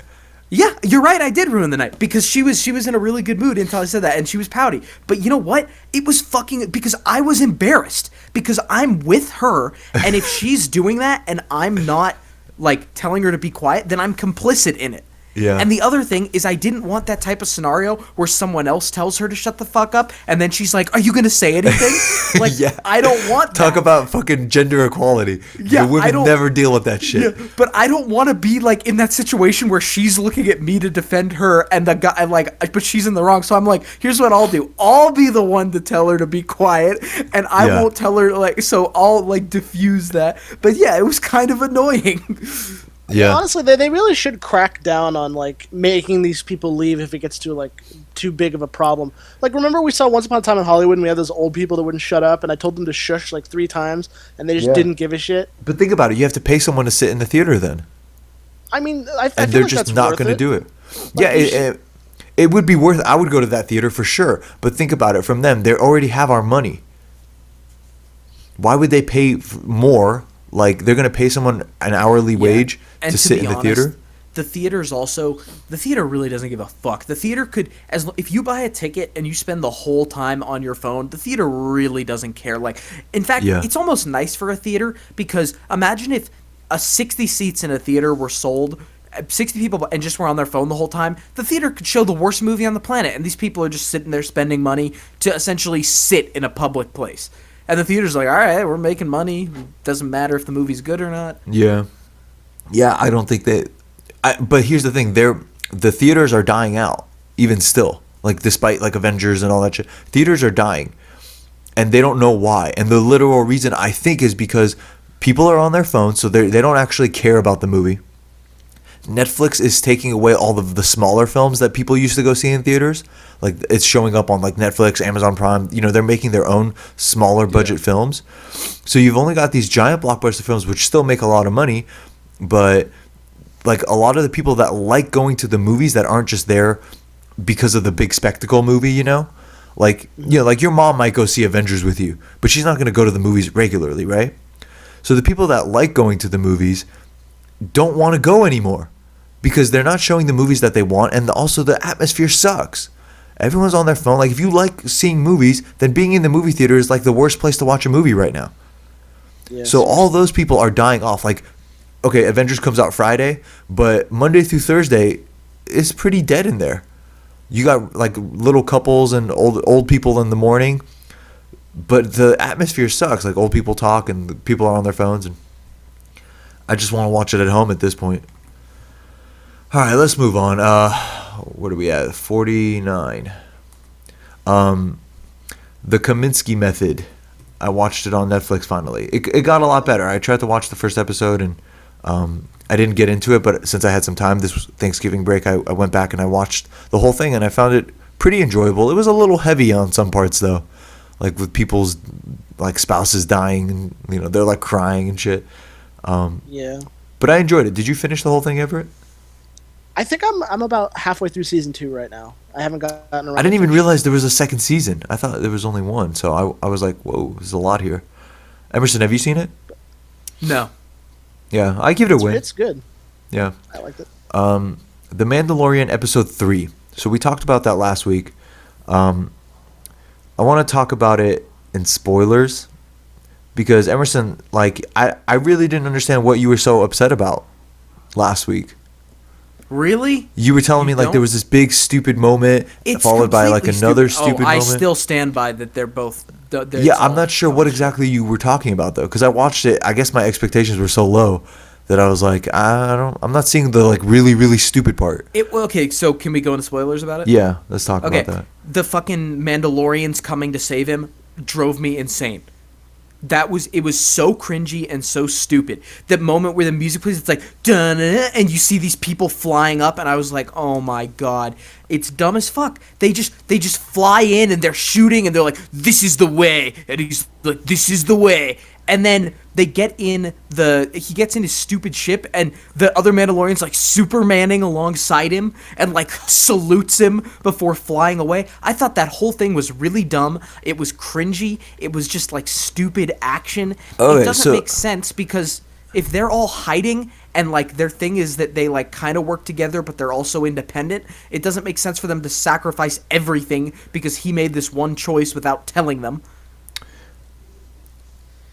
S3: Yeah, you're right. I did ruin the night because she was in a really good mood until I said that, and she was pouty. But you know what? It was fucking because I was embarrassed because I'm with her, and if she's doing that and I'm not like telling her to be quiet, then I'm complicit in it.
S2: Yeah.
S3: And the other thing is I didn't want that type of scenario where someone else tells her to shut the fuck up and then she's like, are you going to say anything? Like,
S2: yeah.
S3: I don't want that.
S2: Talk about fucking gender equality.
S3: Yeah,
S2: women never deal with that shit.
S3: Yeah, but I don't want to be like in that situation where she's looking at me to defend her and the guy but she's in the wrong. So I'm like, here's what I'll do. I'll be the one to tell her to be quiet and I won't tell her like, so I'll like diffuse that. But yeah, it was kind of annoying.
S2: Yeah.
S4: Honestly, they really should crack down on like making these people leave if it gets too big of a problem. Like, remember we saw Once Upon a Time in Hollywood and we had those old people that wouldn't shut up, and I told them to shush like 3 times, and they just didn't give a shit.
S2: But think about it. You have to pay someone to sit in the theater then.
S4: I mean, I
S2: and
S4: feel
S2: they're
S4: like
S2: just
S4: that's
S2: not going to do it.
S4: Like,
S2: It would be worth. I would go to that theater for sure. But think about it from them. They already have our money. Why would they pay more? Like, they're going to pay someone an hourly wage to sit in the theater?
S3: The theater really doesn't give a fuck. The theater could, if you buy a ticket and you spend the whole time on your phone, the theater really doesn't care. Like, in fact, it's almost nice for a theater because imagine if 60 seats in a theater were sold, 60 people, and just were on their phone the whole time. The theater could show the worst movie on the planet, and these people are just sitting there spending money to essentially sit in a public place. And the theater's like, all right, we're making money. Doesn't matter if the movie's good or not.
S2: Yeah. Yeah, I don't think that... but here's the thing. The theaters are dying out, even still. Like, despite, like, Avengers and all that shit. Theaters are dying. And they don't know why. And the literal reason, I think, is because people are on their phones, so they don't actually care about the movie. Netflix is taking away all of the smaller films that people used to go see in theaters. Like, it's showing up on like Netflix, Amazon Prime. They're making their own smaller budget films. So you've only got these giant blockbuster films, which still make a lot of money, but like a lot of the people that like going to the movies that aren't just there because of the big spectacle movie, like like your mom might go see Avengers with you, but she's not going to go to the movies regularly, right? So the people that like going to the movies don't want to go anymore. Because they're not showing the movies that they want, and also the atmosphere sucks. Everyone's on their phone. Like, if you like seeing movies, then being in the movie theater is like the worst place to watch a movie right now. Yes. So all those people are dying off. Like, okay, Avengers comes out Friday, but Monday through Thursday is pretty dead in there. You got like little couples and old people in the morning, but the atmosphere sucks. Like, old people talk and the people are on their phones, and I just want to watch it at home at this point. All right, let's move on. What are we at? 49. The Kominsky Method. I watched it on Netflix finally. It got a lot better. I tried to watch the first episode and I didn't get into it, but since I had some time, this was Thanksgiving break, I went back and I watched the whole thing and I found it pretty enjoyable. It was a little heavy on some parts though, like with people's like spouses dying and they're like crying and shit.
S4: Yeah.
S2: But I enjoyed it. Did you finish the whole thing, Everett?
S4: I think I'm about halfway through season 2 right now. I haven't gotten around.
S2: I didn't even realize there was a second season. I thought there was only one. So I was like, whoa, there's a lot here. Emerson, have you seen it?
S3: No.
S2: Yeah, I give it a win.
S4: It's good.
S2: Yeah.
S4: I liked it.
S2: The Mandalorian episode 3. So we talked about that last week. I want to talk about it in spoilers because Emerson, like, I really didn't understand what you were so upset about last week.
S3: Really?
S2: You were telling me like there was this big stupid moment followed by like another stupid moment.
S3: I still stand by that they're both
S2: Yeah, I'm not sure what exactly you were talking about though, because I watched it. I guess my expectations were so low that I was like, I'm not seeing the like really really stupid part.
S3: Okay, so can we go into spoilers about it?
S2: Yeah, let's talk about that.
S3: The fucking Mandalorians coming to save him drove me insane. It was so cringy and so stupid. That moment where the music plays, it's like dun, and you see these people flying up, and I was like, oh my god, it's dumb as fuck. They just fly in and they're shooting and they're like, this is the way, and he's like, this is the way. And then he gets in his stupid ship, and the other Mandalorian's like Supermaning alongside him and like salutes him before flying away. I thought that whole thing was really dumb. It was cringy. It was just like stupid action. It doesn't make sense because if they're all hiding and like their thing is that they like kind of work together but they're also independent, it doesn't make sense for them to sacrifice everything because he made this one choice without telling them.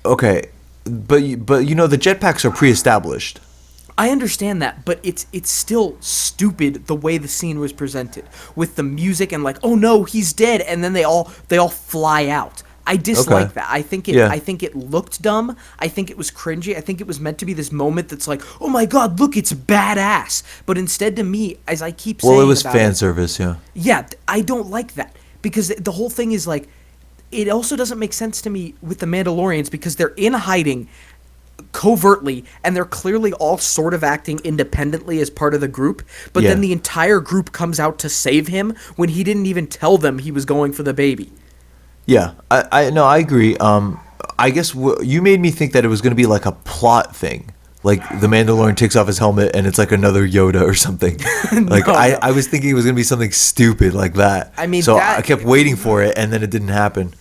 S2: Okay, but you know the jetpacks are pre-established.
S3: I understand that, but it's still stupid the way the scene was presented with the music and like, oh no, he's dead, and then they all fly out. I dislike that. I think it looked dumb. I think it was cringy. I think it was meant to be this moment that's like, oh my god, look, it's badass. But instead, to me, as I keep saying,
S2: it was fan service, yeah.
S3: Yeah, I don't like that because the whole thing is like. It also doesn't make sense to me with the Mandalorians because they're in hiding covertly and they're clearly all sort of acting independently as part of the group, but then the entire group comes out to save him when he didn't even tell them he was going for the baby.
S2: Yeah, I agree. I guess you made me think that it was going to be like a plot thing. Like the Mandalorian takes off his helmet and it's like another Yoda or something. Like no. I was thinking it was going to be something stupid like that.
S3: I mean,
S2: so I kept waiting for it and then it didn't happen.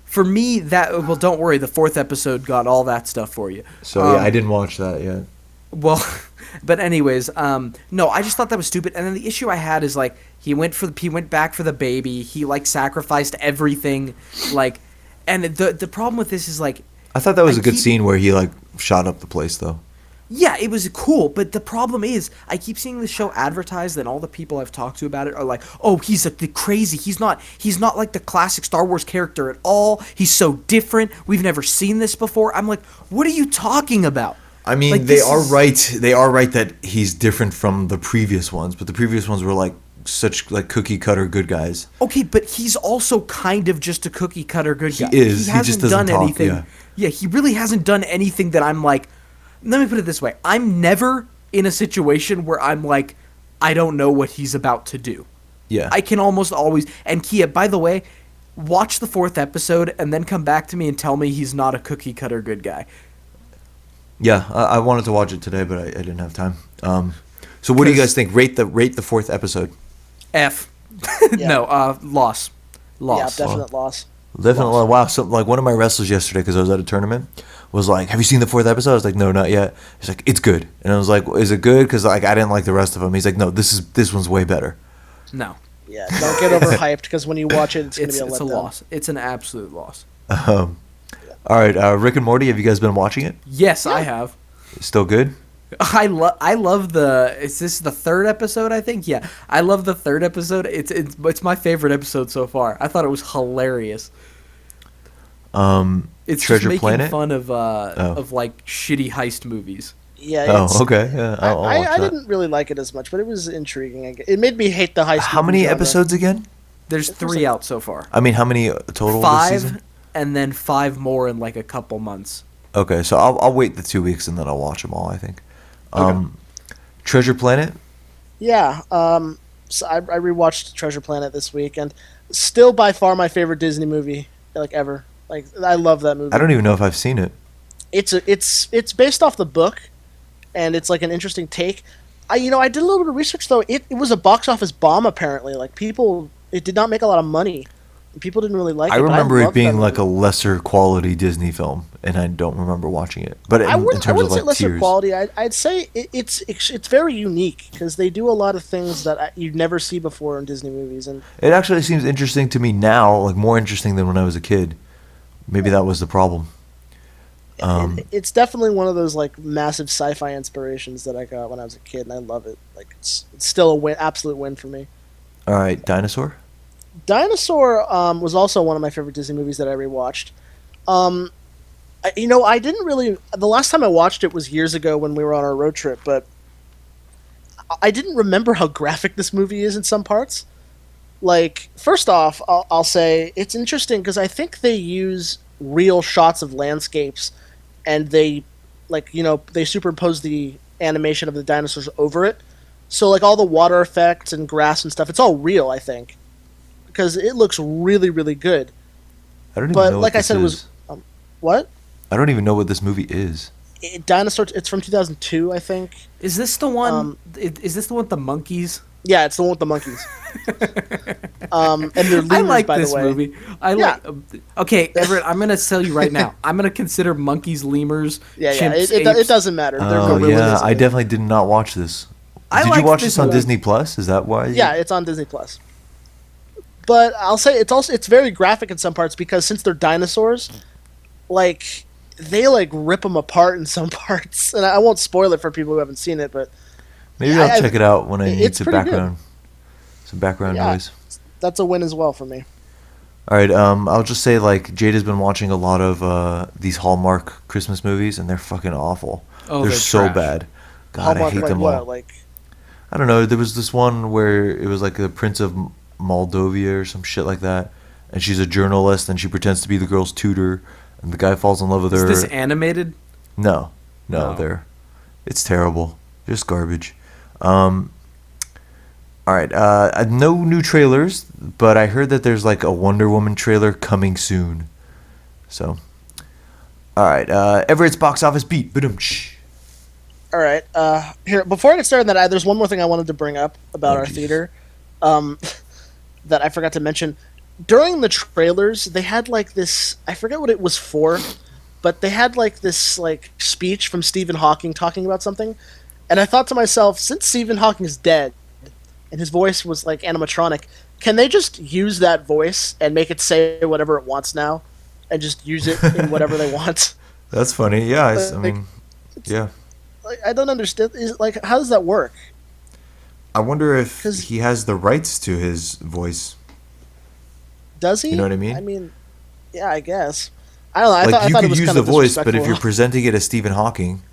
S3: For me, don't worry, the 4th episode got all that stuff for you.
S2: So I didn't watch that yet.
S3: Well, but anyways, no, I just thought that was stupid. And then the issue I had is like he went back for the baby. He like sacrificed everything, like, and the problem with this is like.
S2: I thought that was a good scene where he like shot up the place though.
S3: Yeah, it was cool, but the problem is I keep seeing the show advertised and all the people I've talked to about it are like, oh, he's crazy. He's not like the classic Star Wars character at all. He's so different. We've never seen this before. I'm like, what are you talking about?
S2: I mean, like, they are right that he's different from the previous ones, but the previous ones were like such like cookie cutter good guys.
S3: Okay, but he's also kind of just a cookie cutter good guy.
S2: He is. He just doesn't talk,
S3: anything. Yeah, he really hasn't done anything that I'm like. Let me put it this way. I'm never in a situation where I'm like, I don't know what he's about to do.
S2: Yeah.
S3: I can almost always... And Kia, by the way, watch the 4th episode and then come back to me and tell me he's not a cookie-cutter good guy.
S2: Yeah, I wanted to watch it today, but I didn't have time. So what do you guys think? Rate the 4th episode.
S3: F. No, loss.
S4: Yeah, definite loss.
S2: Definitely. Wow. So, like, one of my wrestlers yesterday, because I was at a tournament, was like, have you seen the 4th episode? I was like, no, not yet. He's like, it's good. And I was like, is it good? Because like I didn't like the rest of them. He's like, no, this one's way better.
S3: No.
S4: Yeah, don't get overhyped because when you watch it, it's going to be a letdown.
S3: It's a loss. It's an absolute loss.
S2: All right, Rick and Morty, have you guys been watching it?
S3: Yes, yeah. I have.
S2: Still good?
S3: I love is this the 3rd episode, I think? Yeah. I love the 3rd episode. It's my favorite episode so far. I thought it was hilarious. It's
S2: Treasure
S3: just making
S2: Planet?
S3: fun of like shitty heist movies.
S4: Yeah.
S2: Okay. Yeah,
S4: I didn't really like it as much, but it was intriguing. It made me hate the heist.
S2: How many episodes again?
S3: There's 3 out so far.
S2: I mean, how many total?
S3: 5,
S2: this season?
S3: And then 5 more in like a couple months.
S2: Okay, so I'll wait the 2 weeks and then I'll watch them all. I think. Treasure Planet.
S4: Yeah. So I rewatched Treasure Planet this week, and still by far my favorite Disney movie like ever. Like I love that movie.
S2: I don't even know if I've seen it.
S4: It's based off the book, and it's like an interesting take. I did a little bit of research though. It was a box office bomb apparently. Like it did not make a lot of money. People didn't really like it.
S2: I remember it being like a lesser quality Disney film, and I don't remember watching it. But
S4: I wouldn't say lesser
S2: lesser
S4: quality. I'd say it's very unique because they do a lot of things that you'd never see before in Disney movies. And
S2: it actually seems interesting to me now, like more interesting than when I was a kid. Maybe that was the problem.
S4: It's definitely one of those like massive sci-fi inspirations that I got when I was a kid, and I love it. Like it's still a absolute win for me.
S2: All right, Dinosaur.
S4: Dinosaur was also one of my favorite Disney movies that I rewatched. I didn't really. The last time I watched it was years ago when we were on our road trip, but I didn't remember how graphic this movie is in some parts. Like, first off, I'll say it's interesting because I think they use real shots of landscapes, and they superimpose the animation of the dinosaurs over it. So, like, all the water effects and grass and stuff, it's all real, I think, because it looks really, really good.
S2: I don't even
S4: But
S2: know
S4: like
S2: what
S4: I
S2: this
S4: said, it was
S2: is.
S4: what?
S2: I don't even know what this movie is.
S4: Dinosaur. It's from 2002, I think.
S3: Is this the one? Is this the one with the monkeys?
S4: Yeah, it's the one with the monkeys. And they're lemurs,
S3: I like
S4: by
S3: this
S4: the way.
S3: movie. Okay, Everett, I'm gonna tell you right now. I'm gonna consider monkeys lemurs.
S4: Yeah,
S3: chimps,
S4: it
S3: apes.
S4: doesn't matter. They're
S2: Oh
S4: gorillas.
S2: yeah, I definitely did not watch this.
S3: I
S2: Did you
S3: liked
S2: watch
S3: this
S2: this on
S3: one.
S2: Disney Plus? Is that why?
S4: Yeah, it's on Disney Plus. But I'll say it's very graphic in some parts because since they're dinosaurs, like they like rip them apart in some parts. And I won't spoil it for people who haven't seen it, but
S2: Maybe
S4: Yeah,
S2: I'll check it out when I need
S4: it's
S2: some
S4: pretty good.
S2: background
S4: Yeah.
S2: noise.
S4: that's a win as well for me.
S2: All right, I'll just say like Jade has been watching a lot of these Hallmark Christmas movies, and they're fucking awful.
S3: Oh,
S2: they're
S3: they're
S2: so
S3: trash.
S2: bad. God,
S4: Hallmark,
S2: I hate
S4: like
S2: them
S4: what?
S2: all.
S4: Like
S2: I don't know. There was this one where it was like the Prince of Moldovia or some shit like that, and she's a journalist and she pretends to be the girl's tutor, and the guy falls in love with
S3: Is
S2: her.
S3: this animated?
S2: No,
S3: No.
S2: it's terrible, just garbage. All right, no new trailers, but I heard that there's like a Wonder Woman trailer coming soon. So, all right, Everett's box office beat. Ba-dum-tsh.
S4: all right. Here before I get started on that, there's one more thing I wanted to bring up about
S2: Oh,
S4: our
S2: jeez.
S4: theater, that I forgot to mention. During the trailers, they had like this. I forget what it was for, but they had like this like speech from Stephen Hawking talking about something, and I thought to myself, since Stephen Hawking is dead, and his voice was like animatronic, can they just use that voice and make it say whatever it wants now, and just use it in whatever they want?
S2: That's funny. Yeah, I
S4: Like,
S2: mean, yeah.
S4: Like, I don't understand. Like, how does that work?
S2: I wonder if
S4: 'Cause-
S2: he has the rights to his voice.
S4: Does he?
S2: You know what I mean?
S4: I mean, yeah, I guess. I don't know. I
S2: Like
S4: thought, I
S2: you
S4: thought it
S2: could
S4: was
S2: use
S4: kind
S2: the
S4: of
S2: voice, but if
S4: disrespectful.
S2: you're presenting it as Stephen Hawking,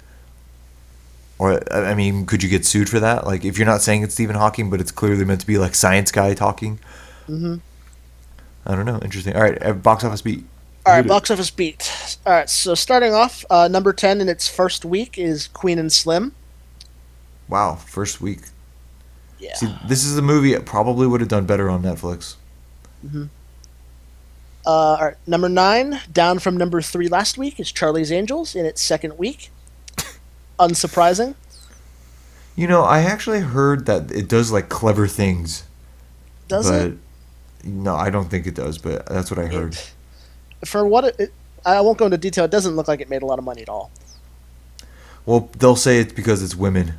S2: or I mean, could you get sued for that? Like if you're not saying it's Stephen Hawking, but it's clearly meant to be like science guy talking.
S4: Mm-hmm.
S2: I don't know. Interesting. All right, box office beat.
S4: All right,
S2: Hit it.
S4: box office beat. All right, so starting off, number 10 in its first week is Queen and Slim.
S2: Wow, first week.
S4: Yeah.
S2: See, this is a movie that probably would have done better on Netflix.
S4: All right, number 9, down from number 3 last week, is Charlie's Angels in its second week. Unsurprising.
S2: You know, I actually heard that it does like clever things.
S4: Does
S2: but
S4: it?
S2: No, I don't think it does, but that's what I heard.
S4: For what I won't go into detail. It doesn't look like it made a lot of money at all.
S2: Well, they'll say it's because it's women.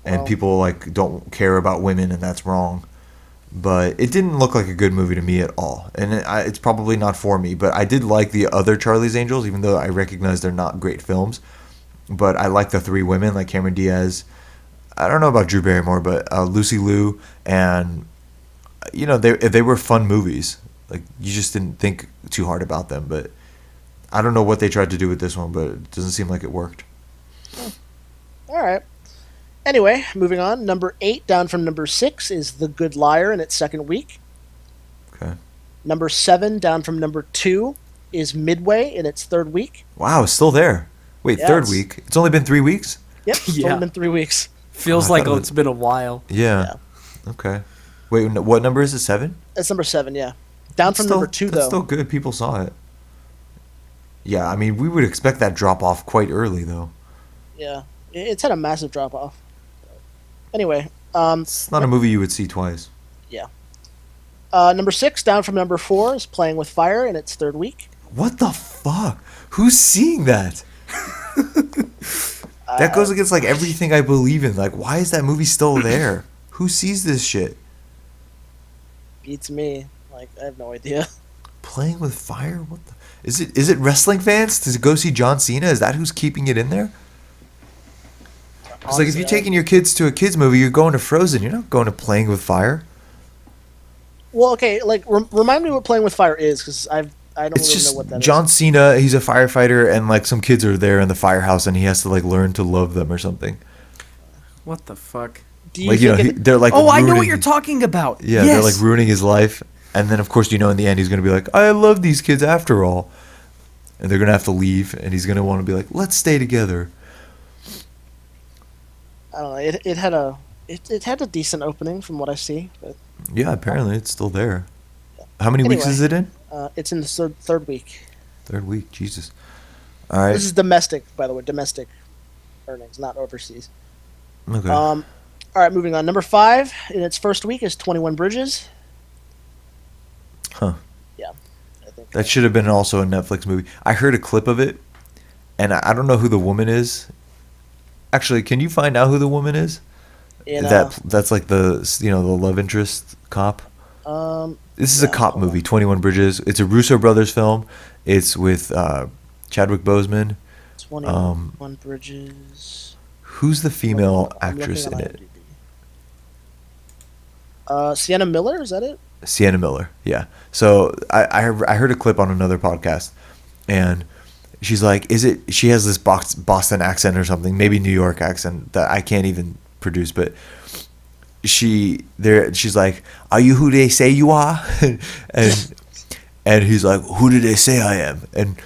S2: And
S4: Well-
S2: people like don't care about women, and that's wrong. But it didn't look like a good movie to me at all, and it's probably not for me. But I did like the other Charlie's Angels, even though I recognize they're not great films. But I like the three women, like Cameron Diaz. I don't know about Drew Barrymore, but Lucy Liu, and you know they were fun movies. Like you just didn't think too hard about them. But I don't know what they tried to do with this one, but it doesn't seem like it worked.
S4: All right. Anyway, moving on. Number 8, down from number 6, is The Good Liar in its second week.
S2: Okay.
S4: Number 7, down from number 2, is Midway in its third week.
S2: Wow, it's still there. Wait,
S4: Yeah,
S2: third
S4: it's-
S2: week? It's only been 3 weeks?
S4: Yep, it's
S3: Yeah.
S4: only been 3 weeks.
S3: Feels
S2: I
S3: like
S2: thought it was-
S3: it's been a while.
S2: Yeah. Okay. Wait, what number is it? 7?
S4: That's number 7, yeah. Down from number 2,
S2: That's
S4: though.
S2: still good. People saw it. Yeah, I mean, we would expect that drop off quite early, though.
S4: Yeah, it's had a massive drop off. Anyway,
S2: It's not a movie you would see twice.
S4: number 6, down from number 4, is Playing with Fire in its third week.
S2: What the fuck? Who's seeing that? That goes against like everything I believe in. Like, why is that movie still there? Who sees this shit?
S4: Beats me. Like, I have no idea.
S2: Playing with fire? What the? Is it wrestling fans to go see John Cena? Is that who's keeping it in there? It's like if you're taking your kids to a kids movie, you're going to Frozen. You're not going to Playing with Fire.
S4: Well, okay, like remind me what Playing with Fire is, because I don't
S2: It's
S4: really
S2: just
S4: know what that is.
S2: John Cena. He's a firefighter, and like some kids are there in the firehouse, and he has to like learn to love them or something.
S3: What the fuck?
S4: Do you
S2: Like you know,
S4: think
S2: they're like.
S3: Oh, I know what
S2: ruining-
S3: you're talking about.
S2: Yeah, they're like ruining his life, and then of course in the end he's gonna be like, I love these kids after all, and they're gonna have to leave, and he's gonna want to be like, let's stay together.
S4: I don't know. It had a decent opening from what I see, but
S2: Yeah, apparently it's still there. How many weeks
S4: Anyway.
S2: is it in?
S4: it's in the third week.
S2: Third week, Jesus. All right.
S4: This is domestic, by the way, domestic earnings, not overseas.
S2: Okay.
S4: All right, moving on. Number 5 in its first week is 21 Bridges.
S2: Huh.
S4: Yeah, I think
S2: That should have been also a Netflix movie. I heard a clip of it, and I don't know who the woman is. Actually, can you find out who the woman is?
S4: in,
S2: That's like the the love interest cop. This is a
S4: yeah,
S2: cop
S4: hold on.
S2: movie, 21 Bridges. It's a Russo brothers film. It's with Chadwick Boseman.
S4: 21 Bridges.
S2: Who's the female
S4: I'm looking
S2: actress
S4: on
S2: in it?
S4: IMDb. Sienna Miller, is that it?
S2: Sienna Miller. Yeah. So I heard a clip on another podcast, and she's like, "Is it?" She has this Boston accent or something, maybe New York accent that I can't even produce, but she's like, "Are you who they say you are?" and he's like, "Who do they say I am?" And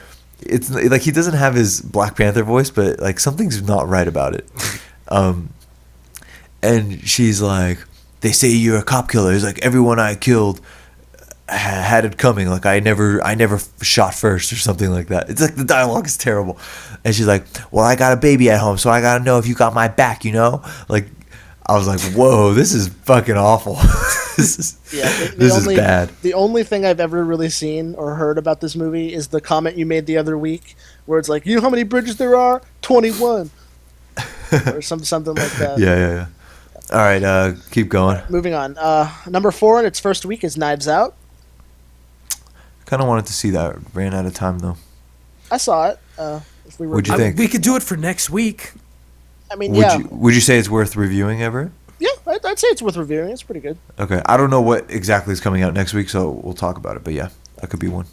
S2: it's like he doesn't have his Black Panther voice, but like something's not right about it. And she's like, "They say you're a cop killer." He's like, "Everyone I killed had it coming. Like I never shot first or something like that." It's like the dialogue is terrible. And she's like, "Well, I got a baby at home, so I gotta know if you got my back, you know?" Like, I was like, "Whoa, this is fucking awful." This is bad.
S4: The only thing I've ever really seen or heard about this movie is the comment you made the other week, where it's like, "You know how many bridges there are? 21," or something like that.
S2: Yeah. All right, keep going.
S4: Moving on. Number 4 in its first week is Knives Out.
S2: Kind of wanted to see that. Ran out of time though.
S4: I saw it. If we were,
S2: What'd you think?
S3: We could do it for next week.
S4: I mean, yeah,
S2: Would you say it's worth reviewing, Everett?
S4: yeah. I'd say it's worth reviewing. It's pretty good.
S2: Okay, I don't know what exactly is coming out next week, so we'll talk about it. But yeah, that could be one.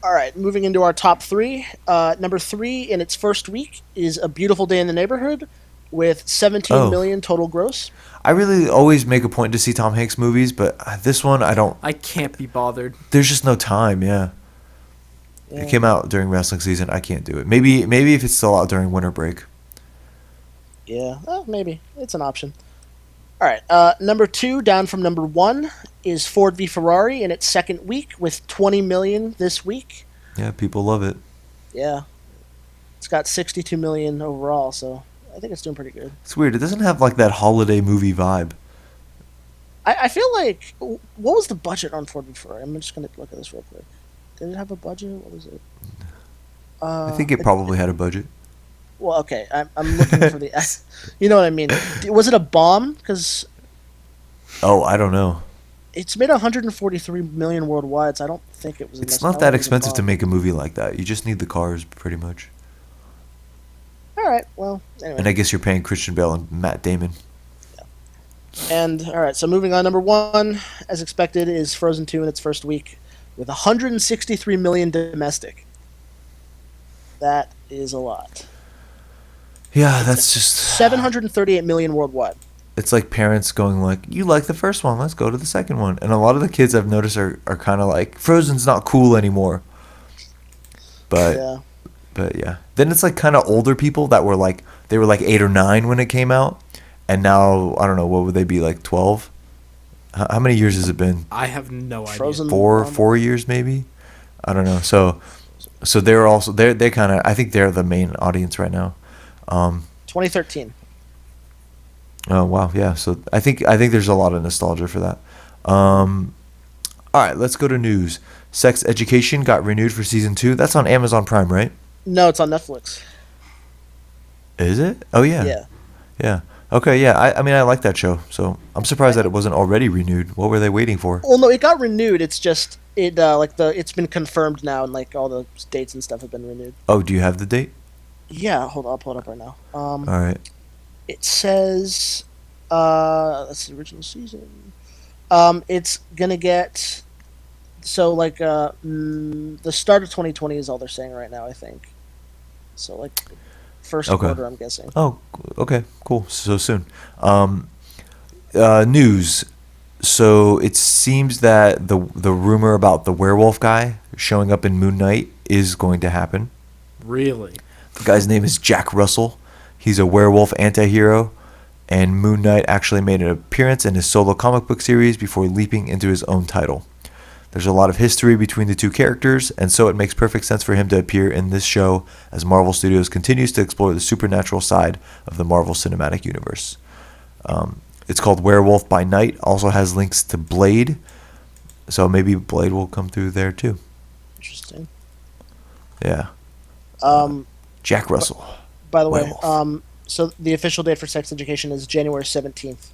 S4: All right, moving into our top 3. Number 3 in its first week is A Beautiful Day in the Neighborhood, with 17 million total gross.
S2: I really always make a point to see Tom Hanks movies, but this one I don't.
S3: I can't be bothered.
S2: There's just no time. Yeah. It came out during wrestling season. I can't do it. Maybe if it's still out during winter break.
S4: Yeah, maybe it's an option. All right, number 2 down from number 1 is Ford v Ferrari in its second week with 20 million this week.
S2: Yeah, people love it.
S4: Yeah, it's got 62 million overall, so I think it's doing pretty good.
S2: It's weird. It doesn't have like that holiday movie vibe.
S4: I feel like, what was the budget on Ford v Ferrari? I'm just gonna look at this real quick. Did it have a budget? What was it?
S2: I think it probably had a budget.
S4: Well, okay, I'm looking for the. You know what I mean? Was it a bomb? Because
S2: Oh, I don't know.
S4: it's made 143 million worldwide, so I don't think it was.
S2: It's not that expensive to make a movie like that. You just need the cars, pretty much.
S4: All right. Well, anyway.
S2: And I guess you're paying Christian Bale and Matt Damon.
S4: And all right, so moving on, number 1, as expected, is Frozen 2 in its first week with 163 million domestic. That is a lot.
S2: Yeah, that's just.
S4: 738 million worldwide.
S2: It's like parents going like, "You like the first one, let's go to the second one." And a lot of the kids I've noticed are kind of like, Frozen's not cool anymore. But
S4: Yeah.
S2: But yeah. Then it's like kind of older people that were like, they were like 8 or 9 when it came out. And now, I don't know, what would they be, like 12? How many years has it been?
S3: I have no idea.
S4: Frozen
S2: 4 years maybe? I don't know. So they're also, they kind of, I think they're the main audience right now.
S4: 2013.
S2: Oh wow, yeah. So I think there's a lot of nostalgia for that. All right, let's go to news. Sex Education got renewed for season 2. That's on Amazon Prime, right?
S4: No, it's on Netflix.
S2: Is it? Oh yeah.
S4: Yeah.
S2: Yeah. Okay. Yeah. I mean I like that show, so I'm surprised that it wasn't already renewed. What were they waiting for?
S4: Well, no, it got renewed. It's just it's been confirmed now, and like all the dates and stuff have been renewed.
S2: Oh, do you have the date?
S4: Yeah, hold on, I'll pull it up right now.
S2: All right.
S4: It says, that's the original season. It's gonna get the start of 2020 is all they're saying right now. I think so. Like first
S2: Okay.
S4: quarter, I'm guessing.
S2: Oh, okay, cool. So soon. News. So it seems that the rumor about the werewolf guy showing up in Moon Knight is going to happen.
S3: Really?
S2: The guy's name is Jack Russell. He's a werewolf anti-hero, and Moon Knight actually made an appearance in his solo comic book series before leaping into his own title. There's a lot of history between the two characters, and so it makes perfect sense for him to appear in this show as Marvel Studios continues to explore the supernatural side of the Marvel Cinematic Universe. It's called Werewolf by Night, also has links to Blade, so maybe Blade will come through there too.
S4: Interesting.
S2: Yeah. Jack Russell.
S4: By the way,
S2: Werewolf.
S4: so the official date for Sex Education is January 17th.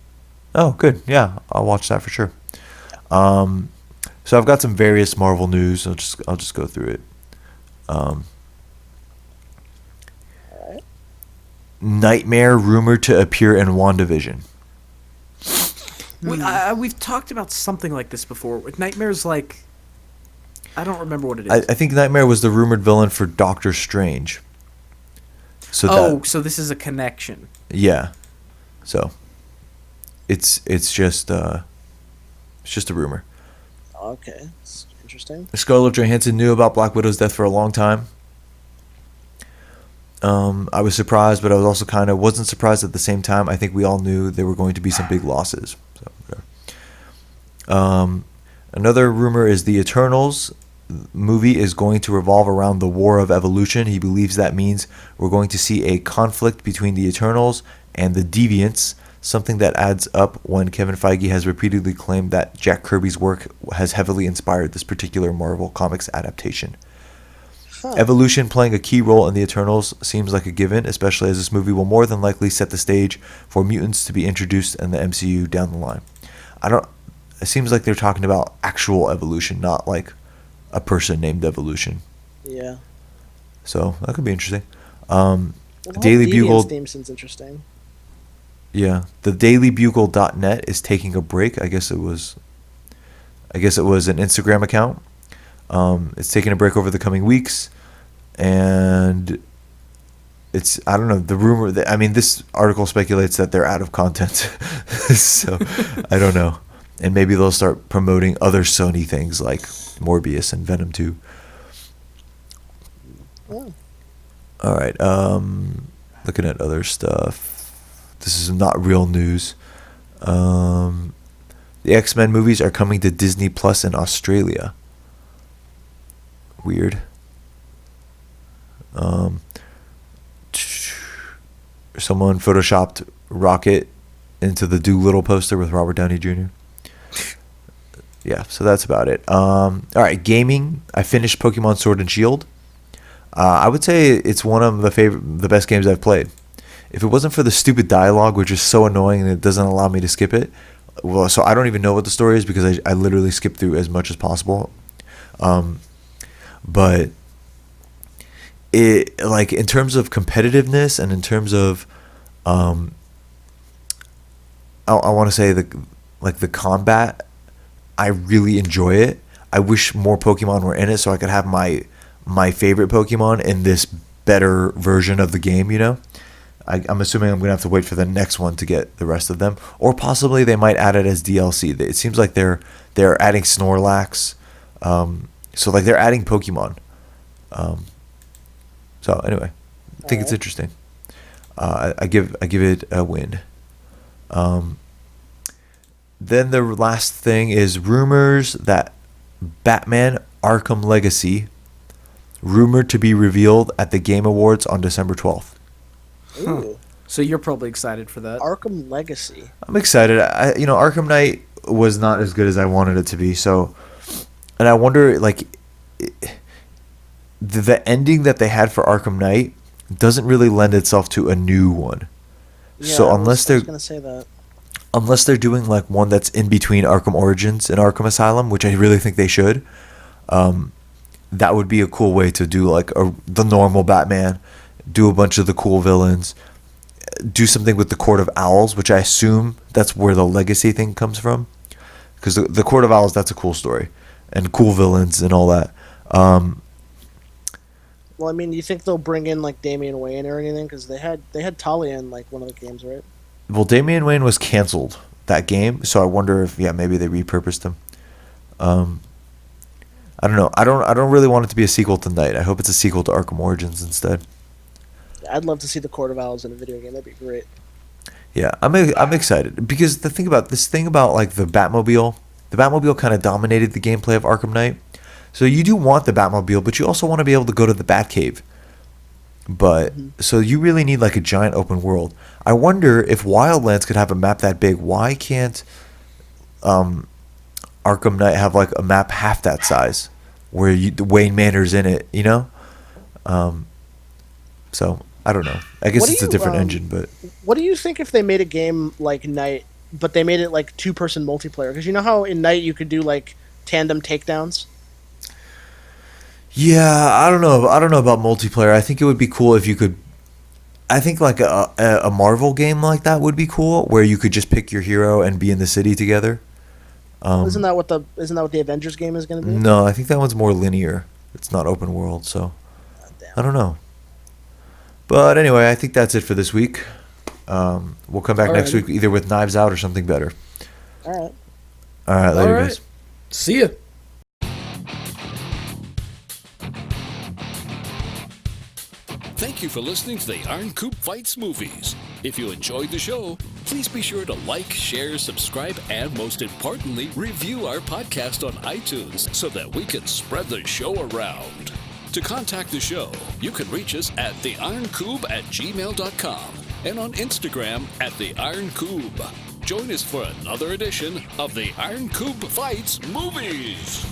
S2: Oh, good. Yeah, I'll watch that for sure. So I've got some various Marvel news. I'll just go through it.
S4: All right.
S2: Nightmare rumored to appear in WandaVision.
S3: We've talked about something like this before. Nightmare's like, I don't remember what it is.
S2: I think Nightmare was the rumored villain for Doctor Strange. So
S3: so this is a connection.
S2: yeah. So it's just a rumor.
S4: Okay, it's interesting.
S2: Scarlett Johansson knew about Black Widow's death for a long time. I was surprised, but I was also wasn't surprised at the same time. I think we all knew there were going to be some big losses. So, another rumor is the Eternals movie is going to revolve around the War of Evolution. He believes that means we're going to see a conflict between the Eternals and the Deviants, something that adds up when Kevin Feige has repeatedly claimed that Jack Kirby's work has heavily inspired this particular Marvel Comics adaptation.
S4: Huh.
S2: Evolution playing a key role in the Eternals seems like a given, especially as this movie will more than likely set the stage for mutants to be introduced in the MCU down the line. It seems like they're talking about actual evolution, not like a person named Evolution.
S4: Yeah.
S2: So that could be interesting.
S4: Well, the
S2: Daily
S4: whole
S2: Bugle.
S4: Deviants theme seems interesting.
S2: Yeah, the dailybugle.net is taking a break. I guess it was an Instagram account. It's taking a break over the coming weeks, and I don't know, the rumor that, this article speculates that they're out of content. So I don't know. And maybe they'll start promoting other Sony things like Morbius and Venom 2.
S4: Oh.
S2: All right. Looking at other stuff. This is not real news. The X-Men movies are coming to Disney Plus in Australia. Weird. Someone photoshopped Rocket into the Doolittle poster with Robert Downey Jr. Yeah, so that's about it. All right, gaming. I finished Pokemon Sword and Shield. I would say it's one of the best games I've played. If it wasn't for the stupid dialogue, which is so annoying and it doesn't allow me to skip it, well, so I don't even know what the story is because I literally skip through as much as possible. But it, like, in terms of competitiveness and in terms of I want to say the combat, I really enjoy it. I wish more Pokemon were in it so I could have my favorite Pokemon in this better version of the game, you know? I'm assuming I'm going to have to wait for the next one to get the rest of them. Or possibly they might add it as DLC. It seems like they're adding Snorlax. So like they're adding Pokemon. So anyway, I think it's interesting. I give it a win. Then the last thing is rumors that Batman Arkham Legacy rumored to be revealed at the Game Awards on December 12th.
S4: Ooh.
S3: So you're probably excited for that.
S4: Arkham Legacy.
S2: I'm excited. Arkham Knight was not as good as I wanted it to be. So, and I wonder, like, the ending that they had for Arkham Knight doesn't really lend itself to a new one.
S4: Yeah,
S2: So
S4: I
S2: unless
S4: was gonna say that.
S2: unless they're doing like one that's in between Arkham Origins and Arkham Asylum, which I really think they should, that would be a cool way to do like the normal Batman, do a bunch of the cool villains, do something with the Court of Owls, which I assume that's where the legacy thing comes from, because the Court of Owls, that's a cool story, and cool villains and all that.
S4: Well, I mean, you think they'll bring in like Damian Wayne or anything? Because they had Talia in like one of the games, right?
S2: Well, Damian Wayne was canceled that game, so I wonder if maybe they repurposed him. I don't know. I don't really want it to be a sequel to Night. I hope it's a sequel to Arkham Origins instead.
S4: I'd love to see the Court of Owls in a video game. That'd be great.
S2: Yeah, I'm excited because the thing about like the Batmobile kind of dominated the gameplay of Arkham Knight. So you do want the Batmobile, but you also want to be able to go to the Batcave. But so you really need like a giant open world. I wonder if Wildlands could have a map that big. Why can't Arkham Knight have like a map half that size, where Wayne Manor's in it? You know. So I don't know. I guess it's a different engine, but
S4: what do you think if they made a game like Night, but they made it like 2-person multiplayer? Because you know how in Night you could do like tandem takedowns.
S2: yeah, I don't know. I don't know about multiplayer. I think it would be cool if you could. I think like a Marvel game like that would be cool, where you could just pick your hero and be in the city together.
S4: Isn't that what the Avengers game is going to be?
S2: No, I think that one's more linear. It's not open world, so I don't know. But anyway, I think that's it for this week. We'll come back next week either with Knives Out or something better.
S4: All right.
S2: All right, later, guys.
S3: See ya.
S1: Thank you for listening to the Iron Coop Fights Movies. If you enjoyed the show, please be sure to like, share, subscribe, and most importantly, review our podcast on iTunes so that we can spread the show around. To contact the show, you can reach us at theironcube@gmail.com and on Instagram at theironcube. Join us for another edition of the Iron Coop Fights Movies.